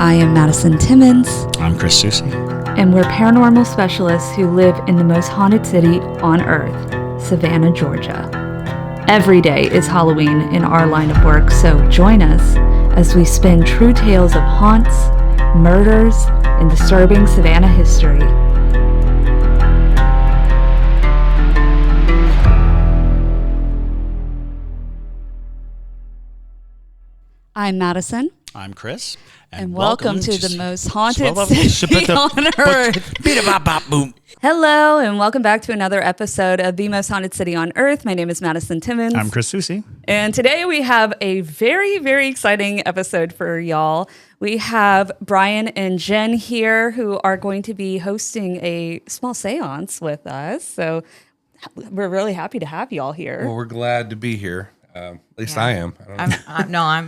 I am Madison Timmons. I'm Chris Susie. And we're paranormal specialists who live in the most haunted city on earth, Savannah, Georgia. Every day is Halloween in our line of work, so join us as we spin true tales of haunts, murders, and disturbing Savannah history. I'm Madison. I'm Chris. And welcome to the most haunted city on earth. Hello, and welcome back to another episode of the most haunted city on earth. My name is Madison Timmons. I'm Chris Susie. And today we have a very, very exciting episode for y'all. We have Bryan and Jen here who are going to be hosting a small seance with us. So we're really happy to have y'all here. Well, we're glad to be here. At least I am.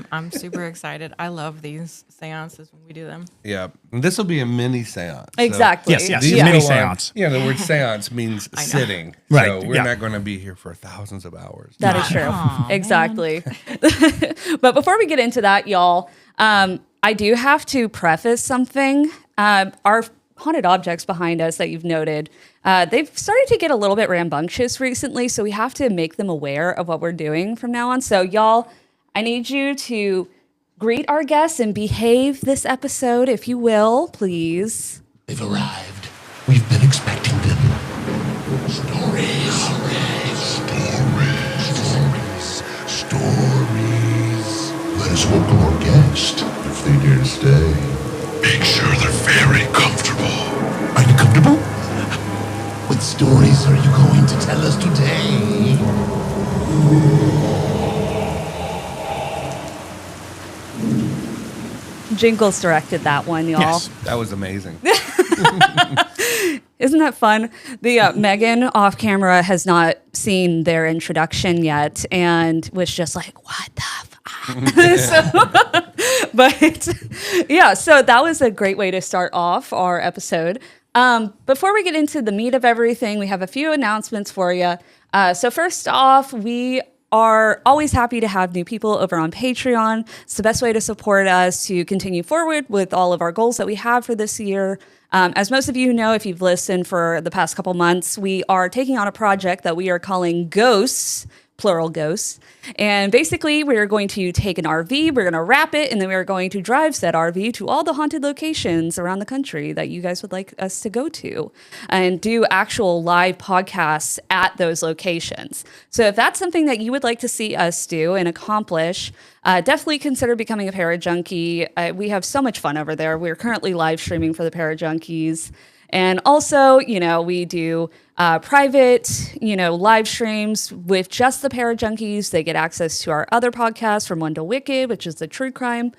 I'm super excited. I love these seances when we do them. Yeah, and this will be a mini seance. Exactly. So yes, these mini go on- seance. Yeah, the word seance means sitting. Right, So we're yeah. not going to be here for thousands of hours. That is true. Aw, exactly. But before we get into that, y'all, I do have to preface something. Our haunted objects behind us that you've noted, they've started to get a little bit rambunctious recently, so we have to make them aware of what we're doing from now on. So y'all, I need you to greet our guests and behave this episode, if you will, please. They've arrived. We've been expecting them. Stories. Let us welcome our guest, if they dare to stay. Make sure they're very comfortable. Are you comfortable? What stories are you going to tell us today? Jingles directed that one, y'all. Yes. That was amazing. Isn't that fun? The Megan off camera has not seen their introduction yet and was just like, what the fuck? But yeah, so that was a great way to start off our episode. Before we get into the meat of everything, we have a few announcements for you. So first off, we are always happy to have new people over on Patreon. It's the best way to support us to continue forward with all of our goals that we have for this year. As most of you know, if you've listened for the past couple months, we are taking on a project that we are calling Ghosts, plural ghosts. And basically, we're going to take an RV, we're going to wrap it, and then we're going to drive said RV to all the haunted locations around the country that you guys would like us to go to and do actual live podcasts at those locations. So if that's something that you would like to see us do and accomplish, definitely consider becoming a Parajunkie. We have so much fun over there. We're currently live streaming for the Parajunkies. And also, we do private, live streams with just the Parajunkies. They get access to our other podcast, From One to Wicked, which is the true crime.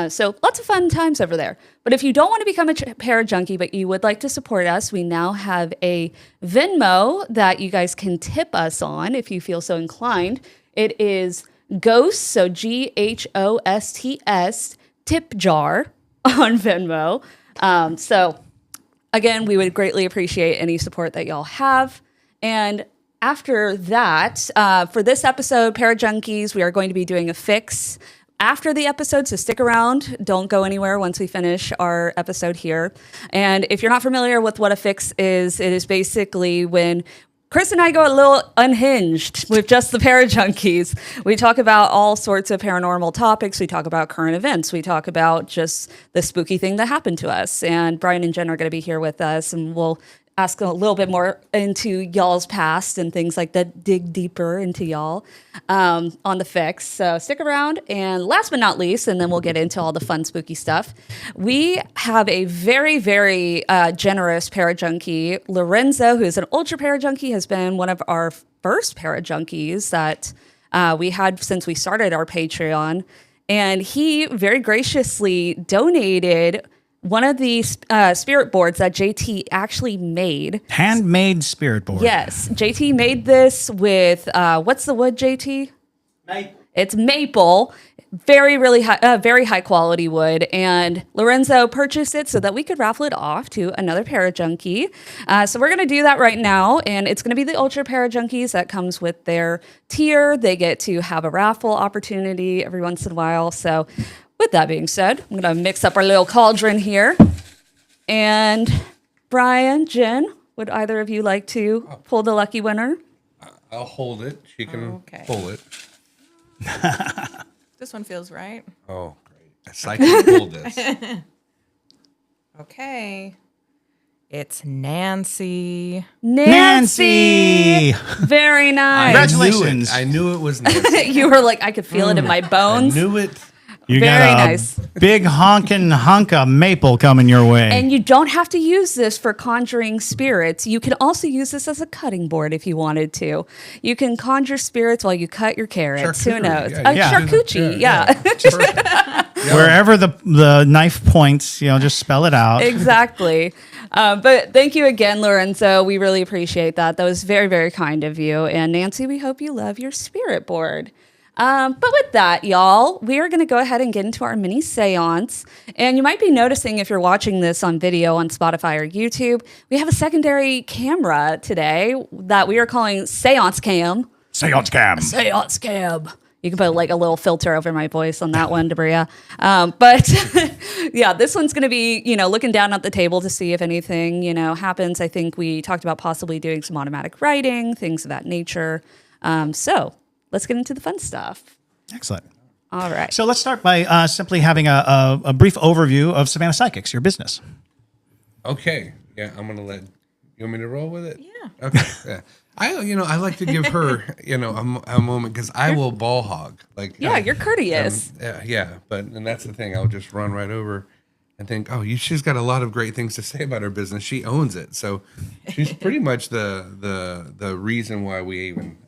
So lots of fun times over there. But if you don't want to become a Parajunkie, but you would like to support us, we now have a Venmo that you guys can tip us on if you feel so inclined. It is Ghosts, so GHOSTS, tip jar on Venmo. Again, we would greatly appreciate any support that y'all have. And after that, for this episode, Parajunkies, we are going to be doing a fix after the episode, so stick around. Don't go anywhere once we finish our episode here. And if you're not familiar with what a fix is, it is basically when Chris and I go a little unhinged with just the Parajunkies. We talk about all sorts of paranormal topics. We talk about current events. We talk about just the spooky thing that happened to us. And Bryan and Jen are going to be here with us, and we'll ask a little bit more into y'all's past and things like that, dig deeper into y'all on the fix. So stick around. And last but not least, and then we'll get into all the fun, spooky stuff, we have a very, very generous Parajunkie. Lorenzo, who is an ultra Parajunkie, has been one of our first Parajunkies that we had since we started our Patreon. And he very graciously donated one of the spirit boards that JT actually made. Handmade spirit board. Yes. JT made this with, what's the wood, JT? Maple. It's maple. Very high quality wood. And Lorenzo purchased it so that we could raffle it off to another Parajunkie. So we're going to do that right now. And it's going to be the Ultra Parajunkies that comes with their tier. They get to have a raffle opportunity every once in a while. So with that being said, I'm going to mix up our little cauldron here. And Bryan, Jen, would either of you like to pull the lucky winner? I'll hold it. She can Okay. pull it. This one feels right. Oh, great. A psychic pulled this. Okay. It's Nancy. Nancy! Very nice. Congratulations. I knew it was Nancy. You were like, I could feel it in my I bones. knew it. You Very got a nice. big honkin' hunk of maple coming your way. And you don't have to use this for conjuring spirits. You can also use this as a cutting board if you wanted to. You can conjure spirits while you cut your carrots. Who Charcuterie, knows? yeah, you can do that. Charcuterie, yeah. Perfect. Wherever the knife points, just spell it out. Exactly. But thank you again, Lorenzo. We really appreciate that. That was very, very kind of you. And Nancy, we hope you love your spirit board. But with that, y'all, we are going to go ahead and get into our mini seance. And you might be noticing if you're watching this on video on Spotify or YouTube, we have a secondary camera today that we are calling Seance Cam. Seance cam. Seance Cam. You can put like a little filter over my voice on that one, DeBria. But yeah, this one's going to be, looking down at the table to see if anything, happens. I think we talked about possibly doing some automatic writing, things of that nature. So let's get into the fun stuff. Excellent. All right. So let's start by simply having a brief overview of Savannah Psychics, your business. Okay. Yeah, I'm gonna let. You want me to roll with it? Yeah. Okay. Yeah. I like to give her, a moment because I will ball hog. Yeah, you're courteous. Yeah, and that's the thing. I'll just run right over and think, she's got a lot of great things to say about her business. She owns it, so she's pretty much the reason why we even.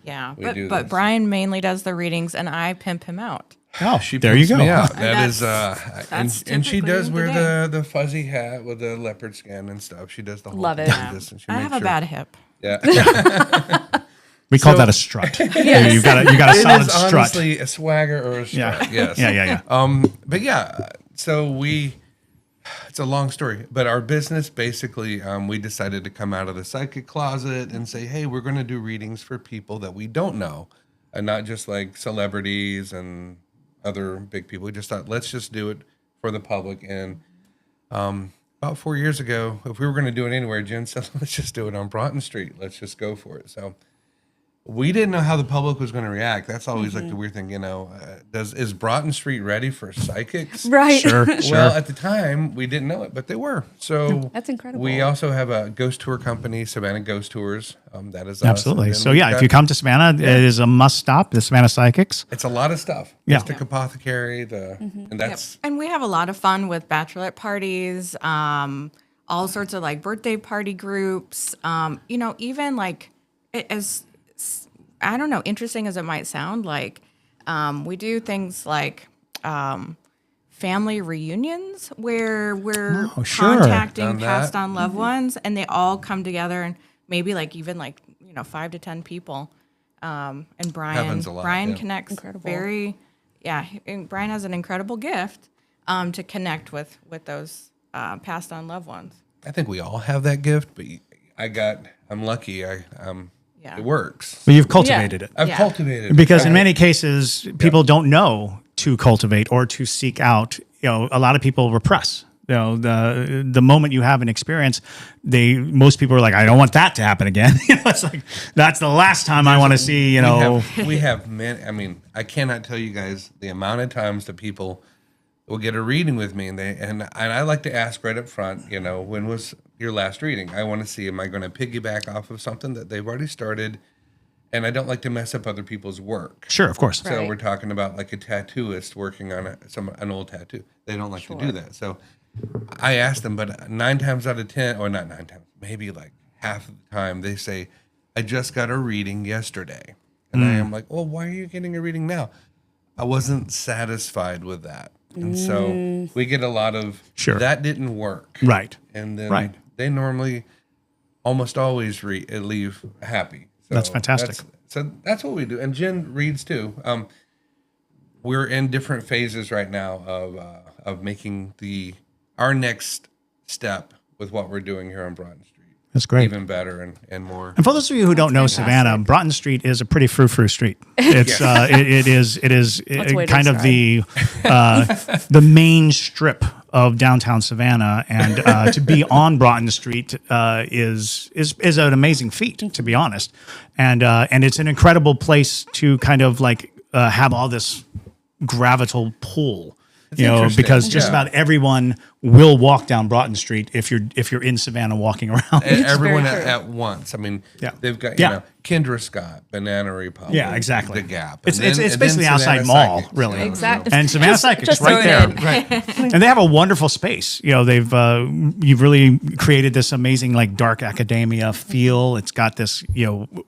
Yeah. do But this. Bryan mainly does the readings, and I pimp him out. Oh, She there you pimps go. me out. And That is, that's and she does typically wear the the fuzzy hat with the leopard skin and stuff. She does the whole Love thing it. with this, and she I makes have a sure- bad hip. Yeah. We call So- that a strut. You got a It solid is strut. honestly a swagger or a strut. Yeah. Yes. Yeah. But yeah, so it's a long story, but our business basically, we decided to come out of the psychic closet and say, hey, we're going to do readings for people that we don't know, and not just like celebrities and other big people. We just thought, let's just do it for the public. And about 4 years ago, if we were going to do it anywhere, Jen said, let's just do it on Broughton Street. Let's just go for it. So we didn't know how the public was going to react. That's always like the weird thing, is Broughton Street ready for psychics? Right. Sure. Well, at the time, we didn't know it, but they were. So That's incredible. We also have a ghost tour company, Savannah Ghost Tours. That is us. Absolutely. And then So we've yeah, if got- you come to Savannah, it is a must stop. The Savannah Psychics. it's a lot of stuff. Yeah. Mystic Apothecary, and that's And we have a lot of fun with bachelorette parties, all sorts of like birthday party groups. Even like I don't know, interesting as it might sound, like we do things like family reunions where we're Oh, sure. contacting Done that. passed on loved ones, and they all come together, and maybe like even like 5 to 10 people. And Happens a lot, Bryan yeah. connects Incredible. and Bryan has an incredible gift to connect with those passed on loved ones. I think we all have that gift, but I'm lucky. Yeah. It works. But you've cultivated it. I've Yeah. cultivated it. Because in many cases, people don't know to cultivate or to seek out. A lot of people repress. The moment you have an experience, most people are like, I don't want that to happen again. It's like that's the last time I want to see. We have many. I mean, I cannot tell you guys the amount of times that people will get a reading with me, and I like to ask right up front. When was your last reading? I want to see, am I going to piggyback off of something that they've already started? And I don't like to mess up other people's work. Sure, of course. So Right. we're talking about like a tattooist working on an old tattoo. They don't like to do that. So I ask them, but 9 times out of 10, or not 9 times, maybe like half of the time, they say, I just got a reading yesterday. And I am like, well, why are you getting a reading now? I wasn't satisfied with that. And so we get a lot of, Sure. that didn't work. Right. And then Right. they normally almost always leave happy. So That's fantastic. That's what we do. And Jen reads too. We're in different phases right now of making our next step with what we're doing here on Broughton Street. That's great. even better and more. And for those of you who don't know Savannah, Broughton Street is a pretty frou-frou street. It's it is way to kind of the main strip of downtown Savannah, and to be on Broughton Street is an amazing feat, to be honest. And it's an incredible place to kind of like have all this gravital pull. Because just about everyone will walk down Broughton Street if you're in Savannah walking around. And everyone at once. I mean, they've got Kendra Scott, Banana Republic, exactly. The Gap. It's and basically then outside Savannah mall, Psychics, really. Exactly. And Savannah Psychics just right throw there, it in. and they have a wonderful space. They've you've really created this amazing like dark academia feel. It's got this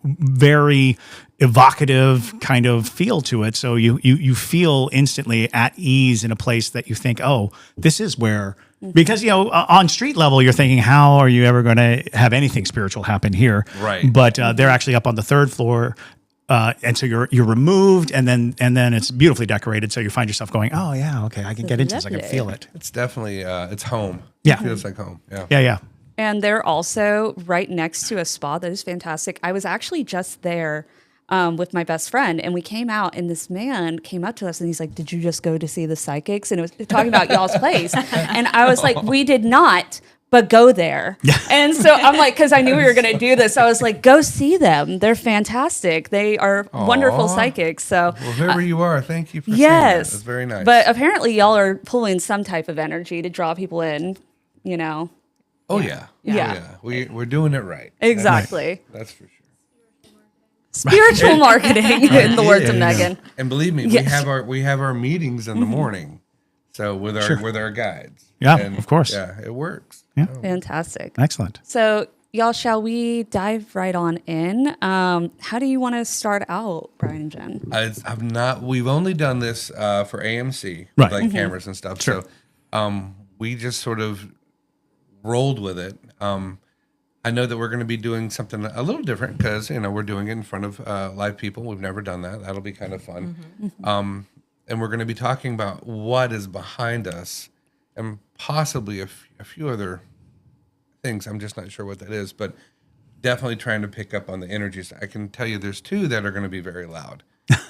very evocative kind of feel to it. So you feel instantly at ease in a place that you think, oh, this is where. Because on street level, you're thinking, how are you ever going to have anything spiritual happen here? Right. But they're actually up on the third floor, and so you're removed, and then it's beautifully decorated. So you find yourself going, oh yeah, okay, I can get into this. I can feel it. It's definitely it's home. Yeah. It feels like home. Yeah. Yeah. And they're also right next to a spa that is fantastic. I was actually just there with my best friend, and we came out, and this man came up to us, and he's like, "Did you just go to see the psychics?" And it was talking about y'all's place, and I was like, "We did not." But go there. Yeah. And so I'm like, because I knew we were going to do this. I was like, go see them. They're fantastic. They are wonderful psychics. So, well, whoever you are, thank you for saying that. That's very nice. But apparently, y'all are pulling some type of energy to draw people in, Oh, yeah. We're doing it right. Exactly. That's for sure. Spiritual marketing, in the words of Megan. And believe me, we have our meetings in the morning. So with our guides. Yeah, and of course. Yeah, it works. Yeah. Fantastic. Excellent. So, y'all, shall we dive right on in? How do you want to start out, Bryan and Jen? We've only done this for AMC, right. Like cameras and stuff. Sure. So we just sort of rolled with it. I know that we're going to be doing something a little different because, we're doing it in front of live people. We've never done that. That'll be kind of fun. Mm-hmm. And we're going to be talking about what is behind us and possibly a few other things. I'm just not sure what that is, but definitely trying to pick up on the energies. I can tell you there's two that are going to be very loud.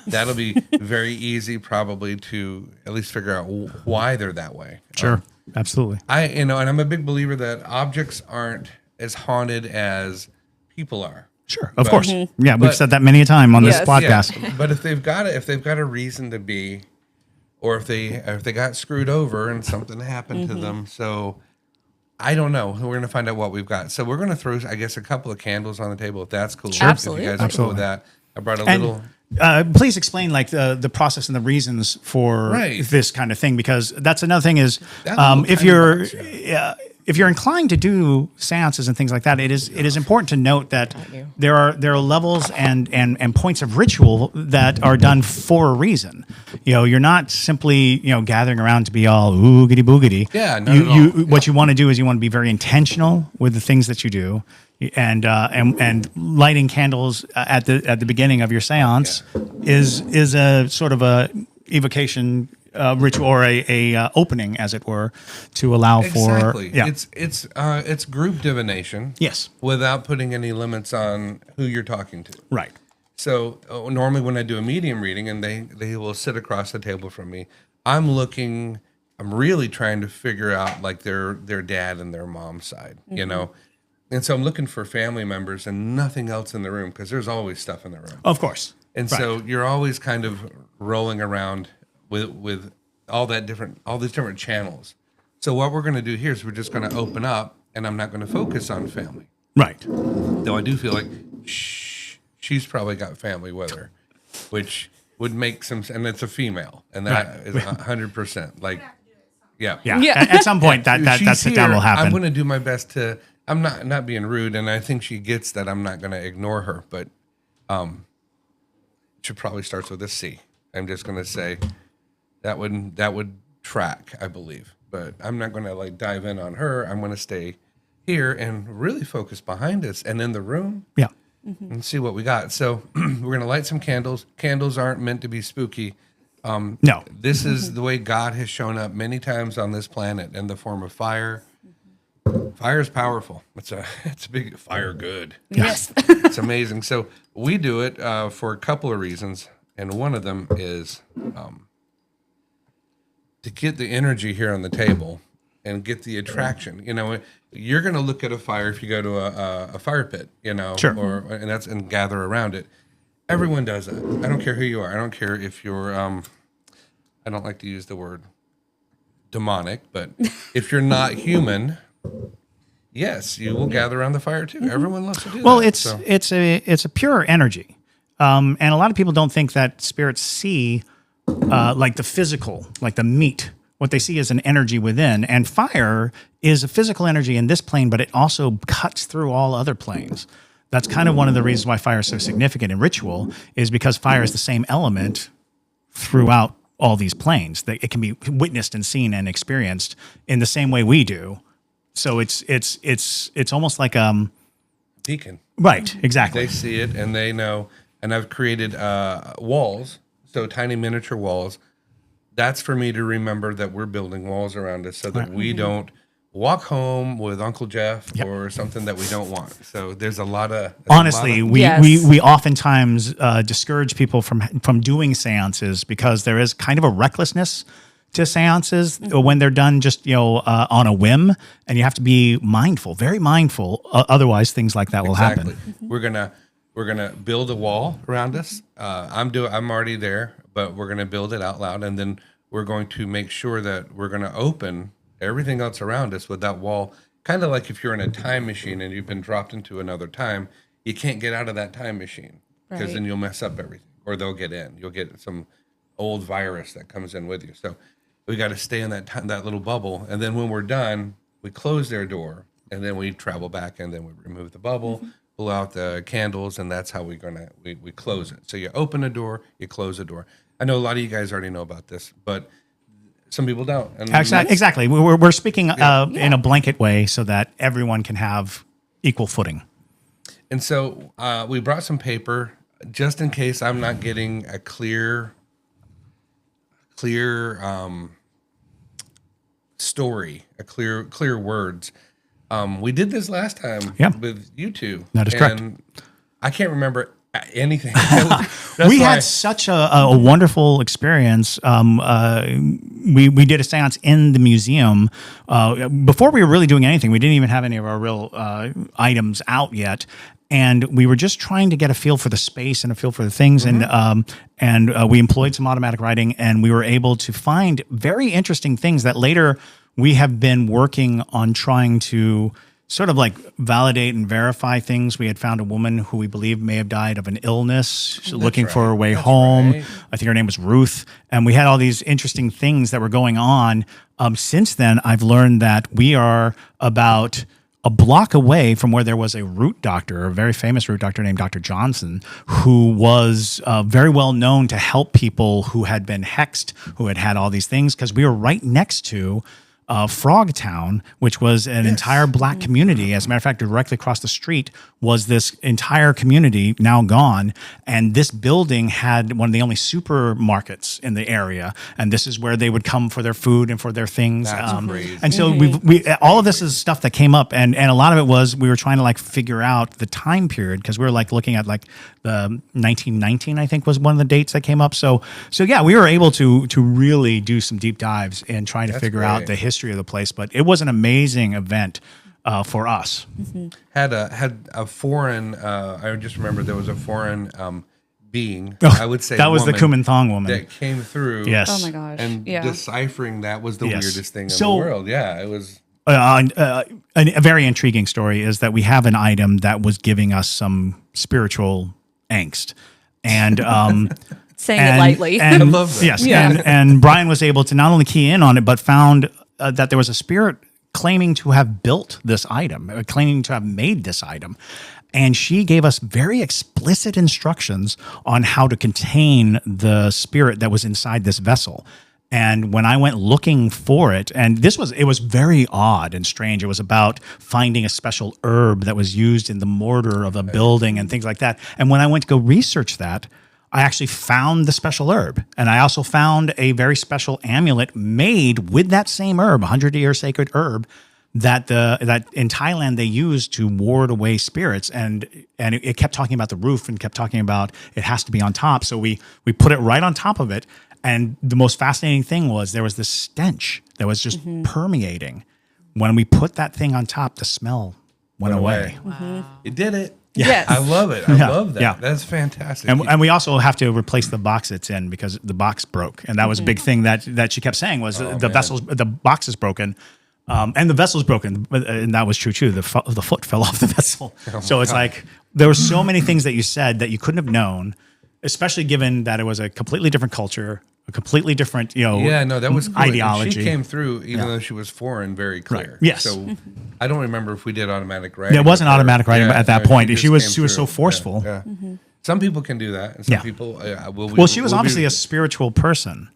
That'll be very easy probably to at least figure out why they're that way. Sure. Absolutely. And I'm a big believer that objects aren't as haunted as people are. Sure, of course. Yeah, we've said that many a time on this podcast. Yeah. But if they've got a reason to be, or if they got screwed over and something happened to them, so I don't know. We're going to find out what we've got. So we're going to throw, I guess, a couple of candles on the table if that's cool. Sure. Absolutely. If you guys are cool with that, I brought a little. Please explain like the process and the reasons for this kind of thing, because that's another thing is if you're inclined to do seances and things like that, it is important to note that there are levels and points of ritual that are done for a reason. You're not simply gathering around to be all oogity boogity. Yeah, not at all. What you want to do is you want to be very intentional with the things that you do. And lighting candles at the beginning of your seance is a sort of a evocation ritual or a opening, as it were, to allow for it's group divination. Yes, without putting any limits on who you're talking to. Right. So normally when I do a medium reading and they will sit across the table from me, I'm really trying to figure out like their dad and their mom's side, And so I'm looking for family members and nothing else in the room because there's always stuff in the room. Of course. And so you're always kind of rolling around with all these different channels. So what we're going to do here is we're just going to open up, and I'm not going to focus on family. Right. Though I do feel like she's probably got family with her, which would make some sense. And it's a female, and that is 100%. Like, yeah. At some point, that sit down will happen. I'm going to do my best to. I'm not being rude, and I think she gets that I'm not going to ignore her, but she probably starts with a C. I'm just going to say that would track, I believe, but I'm not going to like dive in on her. I'm going to stay here and really focus behind us and in the room. Yeah. And see what we got. So we're going to light some candles. Candles aren't meant to be spooky. No. This is the way God has shown up many times on this planet in the form of fire, Fire's powerful. It's a big fire. Good. Yes. It's amazing. So we do it for a couple of reasons, and one of them is to get the energy here on the table and get the attraction. You know, you're going to look at a fire if you go to a fire pit. You know, Sure. and gather around it. Everyone does that. I don't care who you are. I don't care if you're. I don't like to use the word demonic, but if you're not human. Yes, you will gather around the fire too. Everyone loves to do Well, that. it's a pure energy, and a lot of people don't think that spirits see like the physical, like the meat. What they see is an energy within, and fire is a physical energy in this plane, but it also cuts through all other planes. That's kind of one of the reasons why fire is so significant in ritual, is because fire is the same element throughout all these planes. That it can be witnessed and seen and experienced in the same way we do. So it's almost like Beacon. right, exactly. They see it and they know. And I've created walls, so tiny miniature walls. That's for me to remember that we're building walls around us so that we don't walk home with Uncle Jeff or something that we don't want. So there's a lot of Honestly, Yes. we oftentimes discourage people from doing seances because there is kind of a recklessness to seances when they're done just on a whim, and you have to be mindful, very mindful. Otherwise, things like that will happen. We're gonna build a wall around us. I'm already there, but we're gonna build it out loud, and then we're going to make sure that we're gonna open everything else around us with that wall. Kind of like if you're in a time machine and you've been dropped into another time, you can't get out of that time machine because then you'll mess up everything, or they'll get in. You'll get some old virus that comes in with you. So we got to stay in that little bubble, and then when we're done, we close their door, and then we travel back, and then we remove the bubble, pull out the candles, and that's how we close it. So you open a door, you close a door. I know a lot of you guys already know about this, but some people don't. And Exactly. We're speaking in a blanket way so that everyone can have equal footing. And so we brought some paper just in case I'm not getting a clear story, clear words. We did this last time with you two. That is correct. I can't remember anything. We had such a wonderful experience. We did a seance in the museum. Before we were really doing anything, we didn't even have any of our real items out yet. And we were just trying to get a feel for the space and a feel for the things. And we employed some automatic writing, and we were able to find very interesting things that later we have been working on trying to sort of like validate and verify things. We had found a woman who we believe may have died of an illness. She's looking for her way home. Right. I think her name was Ruth. And we had all these interesting things that were going on. Since then, I've learned that we are about a block away from where there was a root doctor, a very famous root doctor named Dr. Johnson, who was very well known to help people who had been hexed, who had all these things, because we were right next to Frogtown, which was an entire black community. As a matter of fact, directly across the street was this entire community, now gone. And this building had one of the only supermarkets in the area. And this is where they would come for their food and for their things. That's crazy. And so we all of this is stuff that came up. And a lot of it was we were trying to like figure out the time period, because we were like looking at like the 1919, I think was one of the dates that came up. So yeah, we were able to really do some deep dives in trying to figure out the history of the place. But it was an amazing event for us. Had a foreign. I just remember there was a foreign being. I would say that was the Kuomintang woman that came through. Yes. Oh my gosh. And deciphering that was the weirdest thing in So- the world. Yeah, it was. A very intriguing story is that we have an item that was giving us some spiritual angst, and Saying it lightly. And, I love that. Yes, Yeah. and Brian was able to not only key in on it, but found that there was a spirit claiming to have built this item, claiming to have made this item. And she gave us very explicit instructions on how to contain the spirit that was inside this vessel. And when I went looking for it, and it was very odd and strange. It was about finding a special herb that was used in the mortar of a building and things like that. And when I went to go research that, I actually found the special herb. And I also found a very special amulet made with that same herb, 100-year sacred herb, that that in Thailand they used to ward away spirits, and it kept talking about the roof and kept talking about it has to be on top. So we put it right on top of it, and the most fascinating thing was there was this stench that was just permeating. When we put that thing on top, the smell went away. You did it. Yes. I love it. I Yeah. love that. Yeah. That's fantastic. And we also have to replace the box it's in because the box broke, and that was a big thing that she kept saying was the box is broken, and the vessel's broken, and that was true too. The foot fell off the vessel, so it's like there were so many things that you said that you couldn't have known, especially given that it was a completely different culture, a completely different that was cool. ideology. And she came through, even though she was foreign, very clear. Right. Yes. So I don't remember if we did automatic writing. Yeah, it wasn't automatic writing at that point. She was came so through. forceful. Yeah. Some people can do that, and some Yeah. people. Well, she was obviously a spiritual person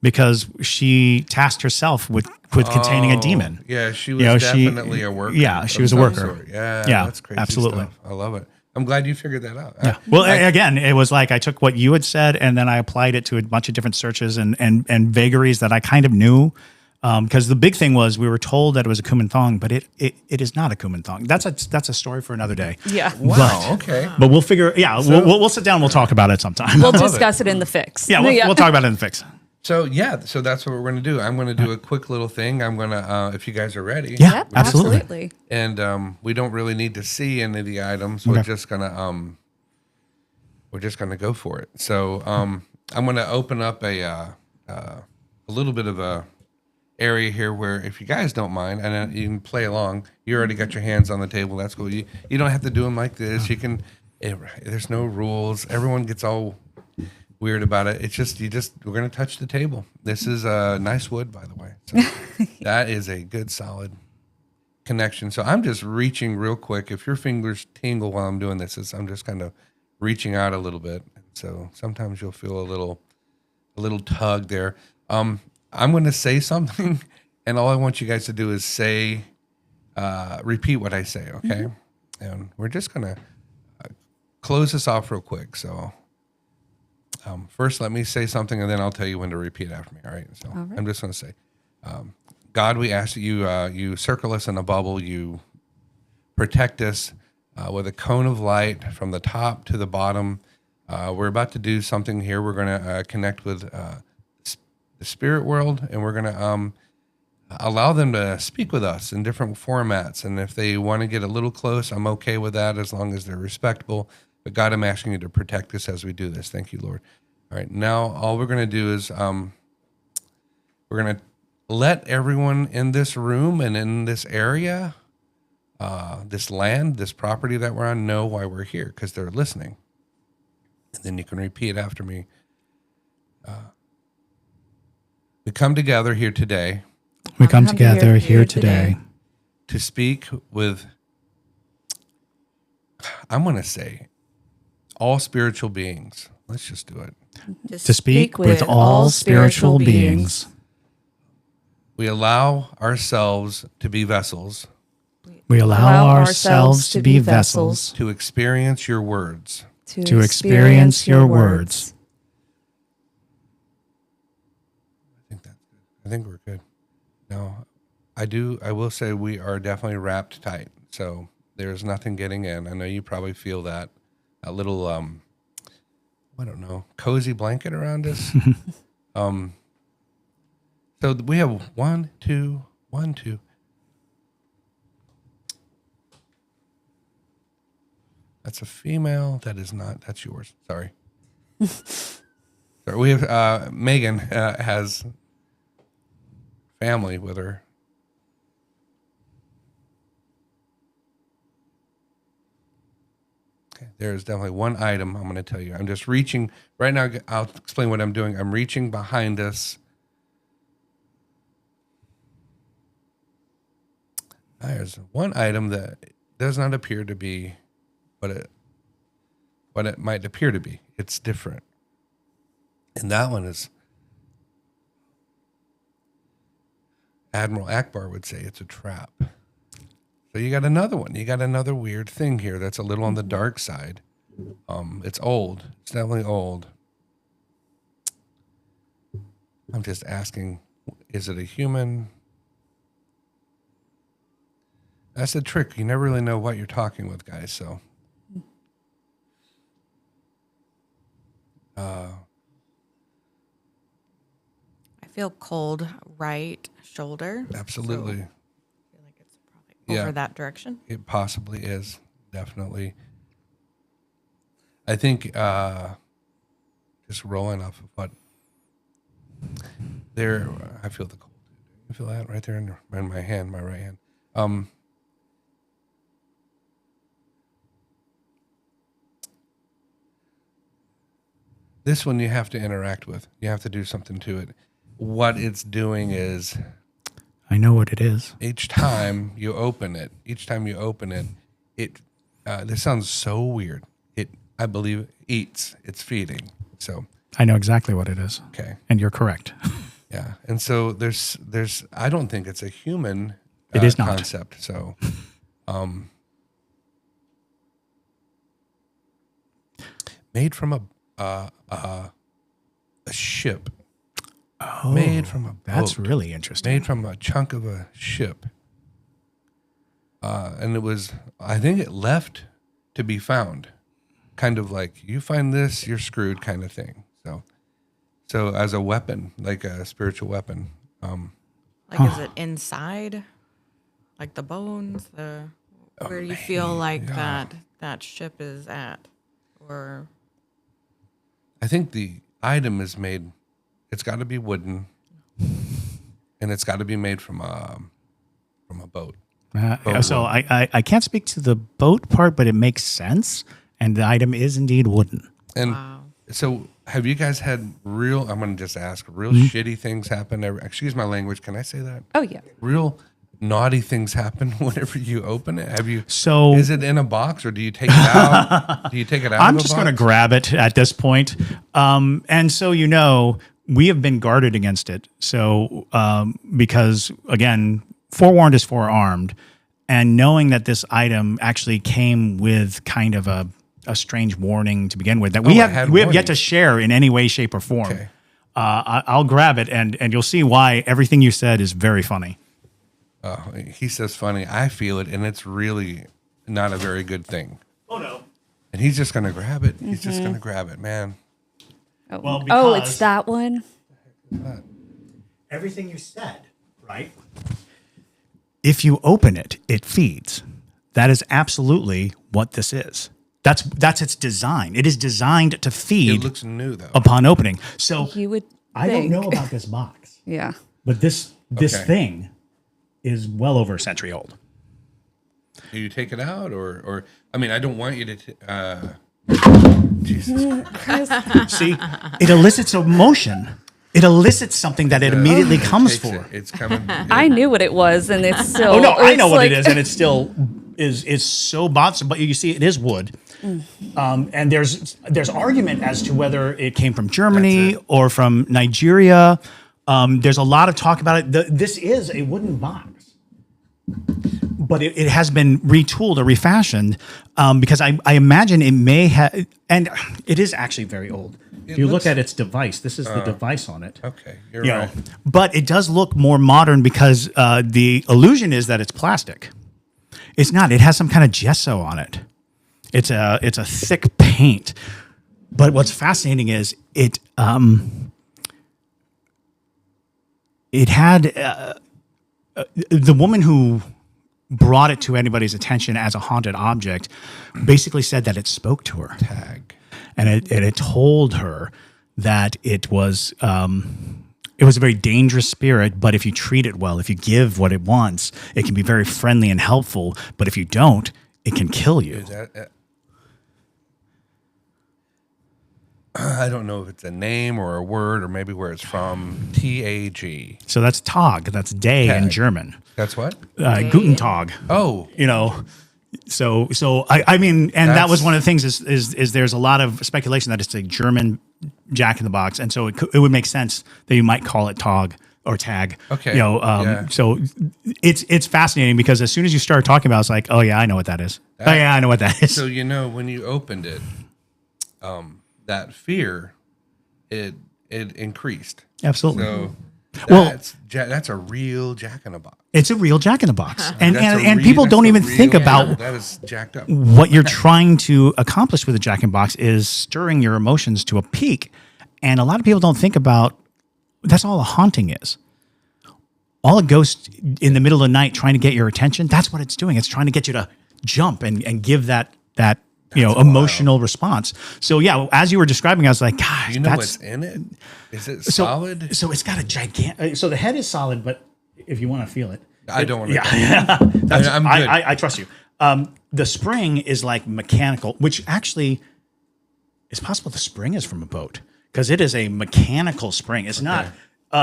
because she tasked herself with containing a demon. Yeah, she was definitely a worker. Yeah, she of was a some worker. sort. Yeah, Yeah, that's crazy absolutely. stuff. I love it. I'm glad you figured that out. Yeah. Well, again, it was like I took what you had said and then I applied it to a bunch of different searches and vagaries that I kind of knew. Because the big thing was we were told that it was a Kumanthong, but it is not a Kumanthong. That's a story for another day. Yeah. Wow. Okay. But we'll figure. Yeah, we'll sit down. And we'll talk about it sometime. We'll discuss it in the fix. Yeah, we'll talk about it in the fix. So that's what we're going to do. I'm going to do a quick little thing. I'm going to, if you guys are ready. Yeah, Yep, absolutely. absolutely. And we don't really need to see any of the items. We're just gonna go for it. So I'm gonna open up a little bit of a area here where, if you guys don't mind, and you can play along. You already got your hands on the table. That's cool. You don't have to do them like this. You can. There's no rules. Everyone gets all weird about it. It's just we're gonna touch the table. This is nice wood, by the way. So that is a good solid connection. So I'm just reaching real quick. If your fingers tingle while I'm doing this, I'm just kind of reaching out a little bit. So sometimes you'll feel a little tug there. I'm going to say something, and all I want you guys to do is repeat what I say. Okay. And we're just going to close this off real quick. So first, let me say something, and then I'll tell you when to repeat after me. All right. So I'm just going to say, God, we ask that you circle us in a bubble. You protect us with a cone of light from the top to the bottom. We're about to do something here. We're going to connect with the spirit world, and we're going to allow them to speak with us in different formats. And if they want to get a little close, I'm okay with that as long as they're respectable. But God, I'm asking you to protect us as we do this. Thank you, Lord. All right. Now, all we're going to do is we're going to let everyone in this room and in this area, this land, this property that we're on, know why we're here, because they're listening. And then you can repeat after me. We come together here today. We come together here today To speak with, I'm going to say, all spiritual beings. Let's just do it. to speak with all spiritual beings. We allow ourselves to be vessels We allow ourselves to be vessels to experience your words. to experience your words. I think we're good. Now, I will say we are definitely wrapped tight. So there's nothing getting in. I know you probably feel that. A little, I don't know, cozy blanket around us. So we have 1, 2, 1, 2. That's a female. That is not. That's yours. Sorry. Sorry. We have Megan has family with her. Okay, there's definitely one item I'm going to tell you. I'm just reaching right now. I'll explain what I'm doing. I'm reaching behind us. There's one item that does not appear to be what it might appear to be. It's different. And that one is, Admiral Akbar would say it's a trap. So you got another one. You got another weird thing here that's a little on the dark side. It's old. It's definitely old. I'm just asking, is it a human? That's the trick. You never really know what you're talking with, guys. So, I feel cold right shoulder. absolutely. So I feel like it's probably over that direction. It possibly is. Definitely. I think just rolling off of what there, I feel the cold. You feel that right there in my hand, my right hand. This one you have to interact with. You have to do something to it. What it's doing is I know what it is. each time you open it, it this sounds so weird. It, I believe, eats. It's feeding. So I know exactly what it is. okay, And you're correct. yeah. And so there's I don't think it's a human It is not. concept. So made from a ship. Made from a boat. That's really interesting. Made from a chunk of a ship. And it was, I think it left to be found. Kind of like, you find this, you're screwed kind of thing. So as a weapon, like a spiritual weapon. Like, is it inside, like the bones, where you feel like that ship is at, or? I think the item is made. It's got to be wooden, and it's got to be made from a boat. So I can't speak to the boat part, but it makes sense. And the item is indeed wooden. And so, have you guys had real? I'm going to just ask. Real shitty things happen. Excuse my language. Can I say that? Oh, yeah. Real naughty things happen whenever you open it. Have you? So is it in a box or do you take it out? Do you take it out? I'm of a just going to box? grab it at this point. And so, we have been guarded against it. So, because again, forewarned is forearmed. And knowing that this item actually came with kind of a strange warning to begin with that we have yet to share in any way, shape, or form. Okay. I'll grab it and you'll see why everything you said is very funny. He says funny. I feel it, and it's really not a very good thing. Oh, no. And he's just going to grab it. He's just going to grab it, man. Oh, Well, oh, because- it's that one. Everything you said, right? If you open it, it feeds. That is absolutely what this is. That's its design. It is designed to It feed looks new, though. upon opening. So You would I don't think. know about this box, Yeah. but this Okay. thing is well over a century old. Do you take it out, or I mean, I don't want you to. Jesus Christ. See, it elicits emotion. It elicits something that it immediately comes Takes for. it. It's coming. I knew what it was, and it's still. Oh no, I know it's what like- it is, and it still is so bothersome. But you see, it is wood, and there's argument as to whether it came from Germany That's it. or from Nigeria. There's a lot of talk about it. This is a wooden box, but it has been retooled or refashioned because I imagine it may have, and it is actually very old. If you looks- look at its device, this is the device on it. Okay, you're You know, right. but it does look more modern because the illusion is that it's plastic. It's not. It has some kind of gesso on it. It's a thick paint. But what's fascinating is it had the woman who brought it to anybody's attention as a haunted object basically said that it spoke to her. Tag. And it told her that it was a very dangerous spirit, but if you treat it well, if you give what it wants, it can be very friendly and helpful. But if you don't, it can kill you. Is that? I don't know if it's a name or a word or maybe where it's from. TAG. So that's Tag. That's day in Tag. German. That's what? Guten Tag. Oh, So I mean, and that was That's- one of the things is there's a lot of speculation that it's a German Jack in the Box, and so it would make sense that you might call it Tag or Tag. Okay. Yeah. So it's fascinating because as soon as you start talking about it, it's like, oh yeah, I know what that is. Oh yeah, I know what that is. so when you opened it, that fear, it increased. Absolutely. So Well- that's a real Jack in the Box. It's a real Jack in the Box, and That's a and real- people don't that's a even real- think about that is jacked up. what you're trying to accomplish with a Jack in the Box is stirring your emotions to a peak, and a lot of people don't think about that's all a haunting is. All a ghost in the middle of the night trying to get your attention, that's what it's doing. It's trying to get you to jump and give that emotional response. So yeah, as you were describing, I was like, gosh, You know that's what's in it? Is it so, solid? So it's got a gigantic. So the head is solid, but if you want to feel it, I don't want to. yeah, that's, I'm good. I trust you. The spring is like mechanical, which actually is possible. The spring is from a boat because it is a mechanical spring. It's not.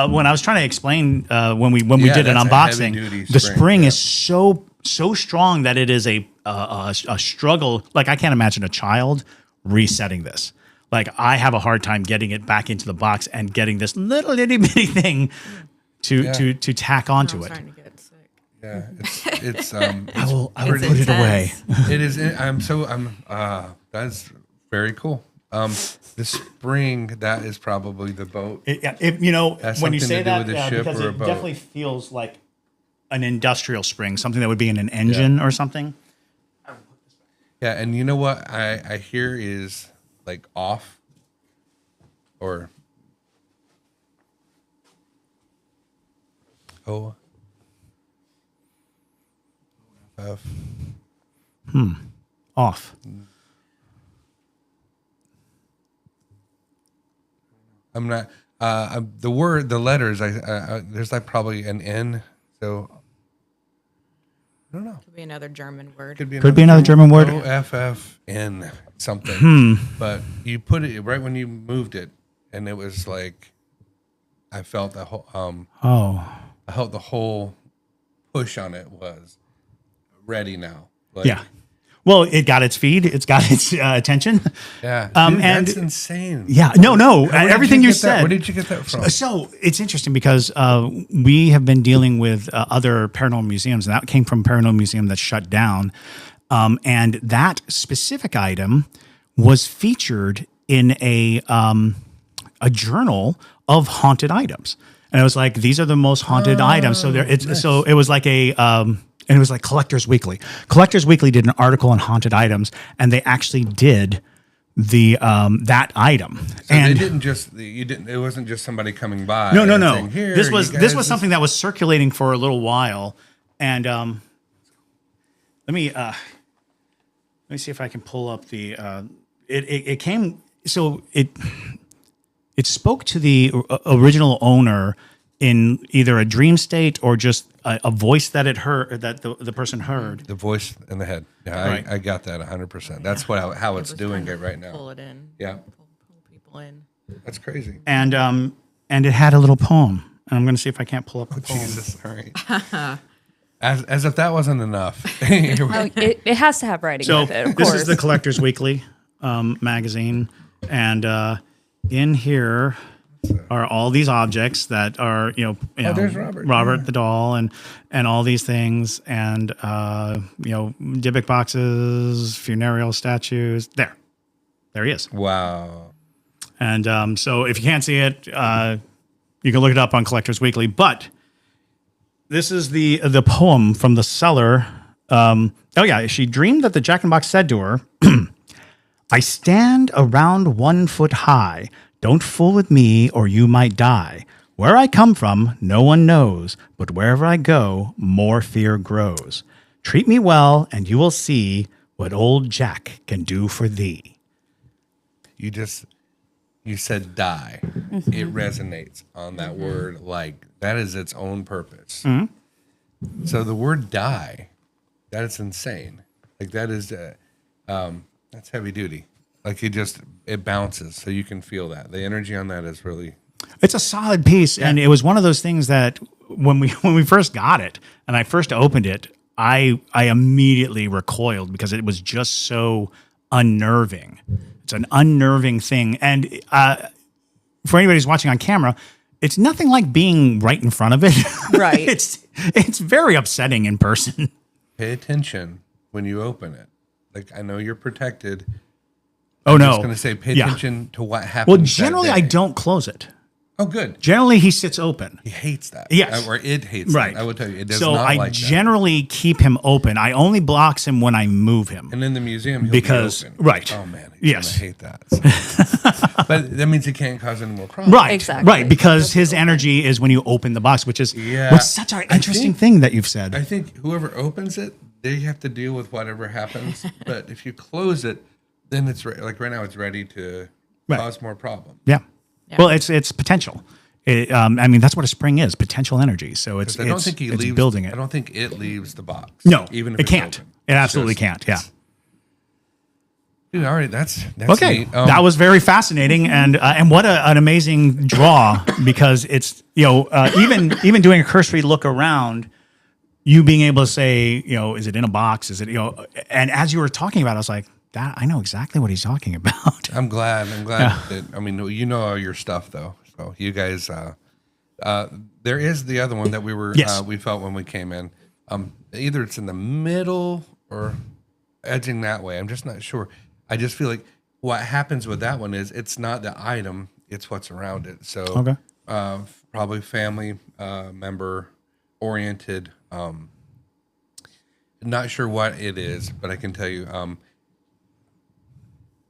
When I was trying to explain when we did an that's a unboxing, heavy-duty the spring, spring is so strong that it is a struggle. Like I can't imagine a child resetting this. Like I have a hard time getting it back into the box and getting this little itty bitty thing to tack onto I'm it. starting to get sick. Yeah, it's I will It's put it away. intense. it is. That's very cool. The spring, that is probably the boat. When something you say to do that, with a ship because or a it boat. definitely feels like an industrial spring, something that would be in an engine or something. Yeah, and you know what I hear is like off or Off. I'm not the letters there's like probably an N, so I don't know. Could be another German word. Could be another German word. OFFN something. But you put it right when you moved it, and it was like I felt the whole I felt the whole push on it was ready now. Like, Yeah. Well, it got its feed. It's got its attention. yeah. And that's insane. Yeah. No. Where did Everything you get that? said. Where did you get that from? So it's interesting because we have been dealing with other paranormal museums, and that came from a paranormal museum that shut down. And that specific item was featured in a journal of haunted items, and it was like these are the most haunted items. So so it was like and it was like Collectors Weekly. Collectors Weekly did an article on haunted items, and they actually did the that item. So and they didn't just you didn't. It wasn't just somebody coming by. no. and saying, Here, This was you guys, something that was circulating for a little while, and let me see if I can pull up the. It came so it spoke to the original owner in either a dream state or just a voice that it heard that the person heard. The voice in the head. Yeah, Right. I got that 100%. That's how it's was doing trying it to right now. Pull it in. Yeah, Pull people in. that's crazy. And it had a little poem, and I'm going to see if I can't pull up the poem. Jesus, all right. As if that wasn't enough. Oh, it has to have writing So with it, of this course. is the Collectors Weekly magazine, and in here are all these objects that are there's Robert. the doll, and all these things, and Dybbuk boxes, funereal statues. There he is. Wow. And so if you can't see it, you can look it up on Collectors Weekly. But this is the poem from the seller. She dreamed that the Jack in the Box said to her, I stand around 1 foot high. Don't fool with me or you might die. Where I come from, no one knows, but wherever I go, more fear grows. Treat me well and you will see what old Jack can do for thee. You said die. It resonates on that word. Like that is its own purpose. So the word die, that is insane. Like that is, that's heavy duty. Like it bounces, so you can feel that. The energy on that is really. It's a solid piece, and it was one of those things that when we first got it and I first opened it, I immediately recoiled because it was just so unnerving. It's an unnerving thing, and for anybody who's watching on camera, it's nothing like being right in front of it. Right. It's very upsetting in person. Pay attention when you open it. Like I know you're protected. Oh I'm no! just going to say, pay Yeah. attention to what happens. Well, generally, that I day. don't close it. Oh, good. Generally, he sits open. He hates that. Yes. Or it hates Right. that. I will tell you, it does So not I like that. generally keep him open. I only blocks him when I move him. And in the museum, he'll Because- be open. right. Oh man, he's Yes. gonna hate that. But that means he can't cause any more problems. Right, Exactly. right, because his energy is when you open the box, which is what's such an interesting thing that you've said. I think whoever opens it, they have to deal with whatever happens. But if you close it, then it's like right now, it's ready to cause more problems. Yeah. Well, it's potential. I mean, that's what a spring is, potential energy. So it's I don't think he it's leaves building it. I don't think it leaves the box. No, even if it it's can't. open. It absolutely It's can't. Yeah. Dude, all right, that's Okay, neat. that was very fascinating, and what an amazing draw, because it's even doing a cursory look around, you being able to say is it in a box, is it and as you were talking about it, I was like, that I know exactly what he's talking about. I'm glad that I mean all your stuff though. So you guys, there is the other one that we were Yes. we felt when we came in. Either it's in the middle or edging that way. I'm just not sure. I just feel like what happens with that one is it's not the item, it's what's around it. So Okay. Probably family member oriented. Not sure what it is, but I can tell you,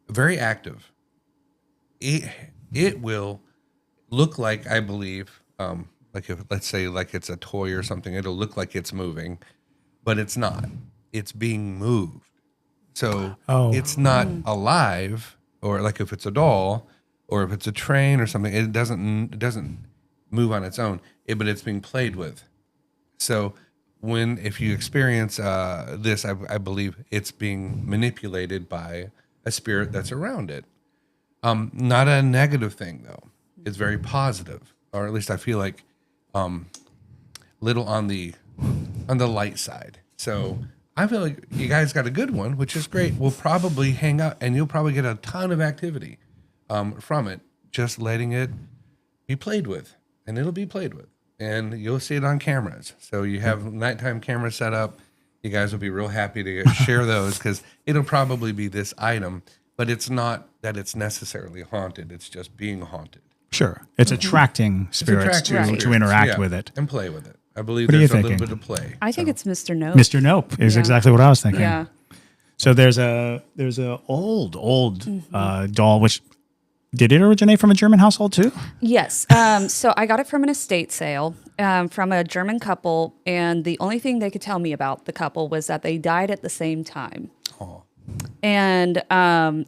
very active. It will look like, I believe, like if let's say like it's a toy or something, it'll look like it's moving, but it's not. It's being moved. So it's not alive, or like if it's a doll, or if it's a train or something, it doesn't move on its own. But it's being played with. So if you experience this, I believe it's being manipulated by a spirit that's around it. Not a negative thing though. It's very positive, or at least I feel like little on the light side. So I feel like you guys got a good one, which is great. We'll probably hang out, and you'll probably get a ton of activity from it. Just letting it be played with, and it'll be played with, and you'll see it on cameras. So you have nighttime cameras set up. You guys will be real happy to share those, because it'll probably be this item, but it's not that it's necessarily haunted. It's just being haunted. Sure, it's attracting spirits to interact with it. and play with it. I believe What are you there's a little thinking? bit of play. I think it's Mr. Nope. Mr. Nope is exactly what I was thinking. Yeah. So there's a old doll, which did it originate from a German household too? Yes. So I got it from an estate sale from a German couple, and the only thing they could tell me about the couple was that they died at the same time. Oh. And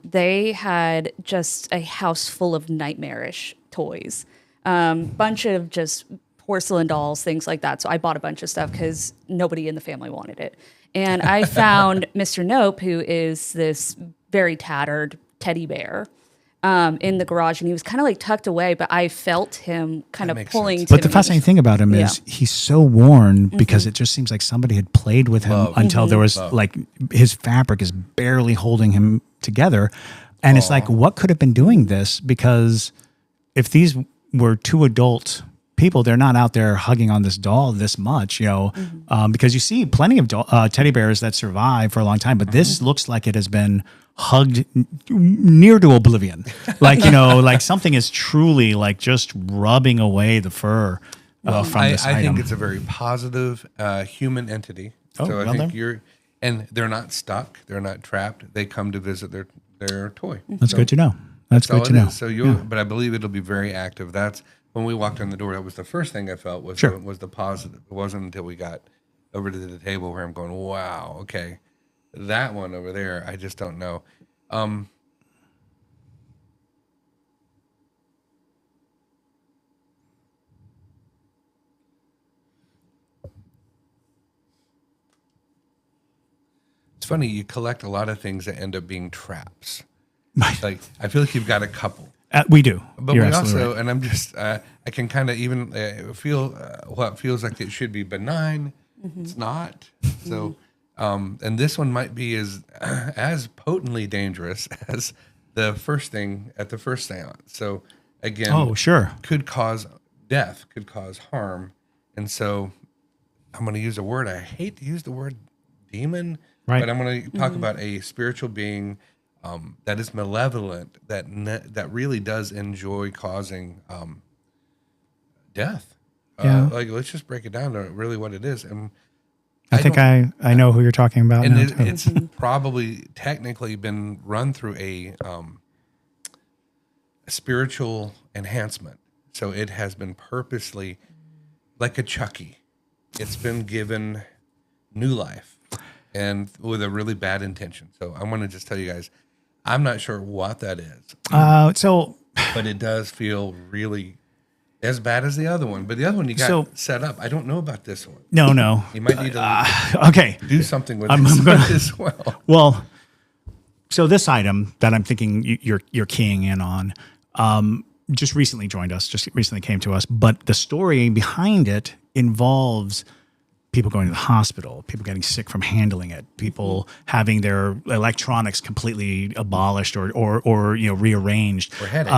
they had just a house full of nightmarish toys, bunch of just porcelain dolls, things like that. So I bought a bunch of stuff because nobody in the family wanted it. And I found Mr. Nope, who is this very tattered teddy bear, in the garage, and he was kind of like tucked away, but I felt him kind of makes pulling sense. to But the me. fascinating thing about him is he's so worn because it just seems like somebody had played with him until there was like his fabric is barely holding him together. And it's like, what could have been doing this? Because if these were two adult people, they're not out there hugging on this doll this much, because you see plenty of teddy bears that survive for a long time, but this looks like it has been hugged near to oblivion. Like, like something is truly like just rubbing away the fur from this I item. think it's a very positive human entity. Oh, So I well think and they're not stuck. They're not trapped. They come to visit their toy. That's good to know. That's all good to it know. is. So but I believe it'll be very active. That's when we walked in the door. That was the first thing I felt was the positive. It wasn't until we got over to the table where I'm going, wow, okay, that one over there. I just don't know. It's funny, you collect a lot of things that end up being traps. Like, I feel like you've got a couple. We do. But You're we absolutely also, right. and I'm just, I can kind of even feel what feels like it should be benign. It's not. So, and this one might be as potently dangerous as the first thing at the first seance. So, again, Oh, sure. could cause death, could cause harm. And so I'm going to use a word. I hate to use the word demon, Right. but I'm going to talk about a spiritual being that is malevolent, that really does enjoy causing death. Yeah. Like, let's just break it down to really what it is. And I think I know who you're talking about. and now, it, too. it's probably technically been run through a spiritual enhancement. So it has been purposely, like a Chucky, it's been given new life and with a really bad intention. So I want to just tell you guys, I'm not sure what that is, So but it does feel really as bad as the other one. But the other one you got set up. I don't know about this one. no. You might need to Okay. do something with I'm this gonna- one as well. Well, so this item that I'm thinking you're keying in on, just recently joined us, just recently came to us, but the story behind it involves people going to the hospital, people getting sick from handling it, people having their electronics completely abolished or rearranged. Or headaches,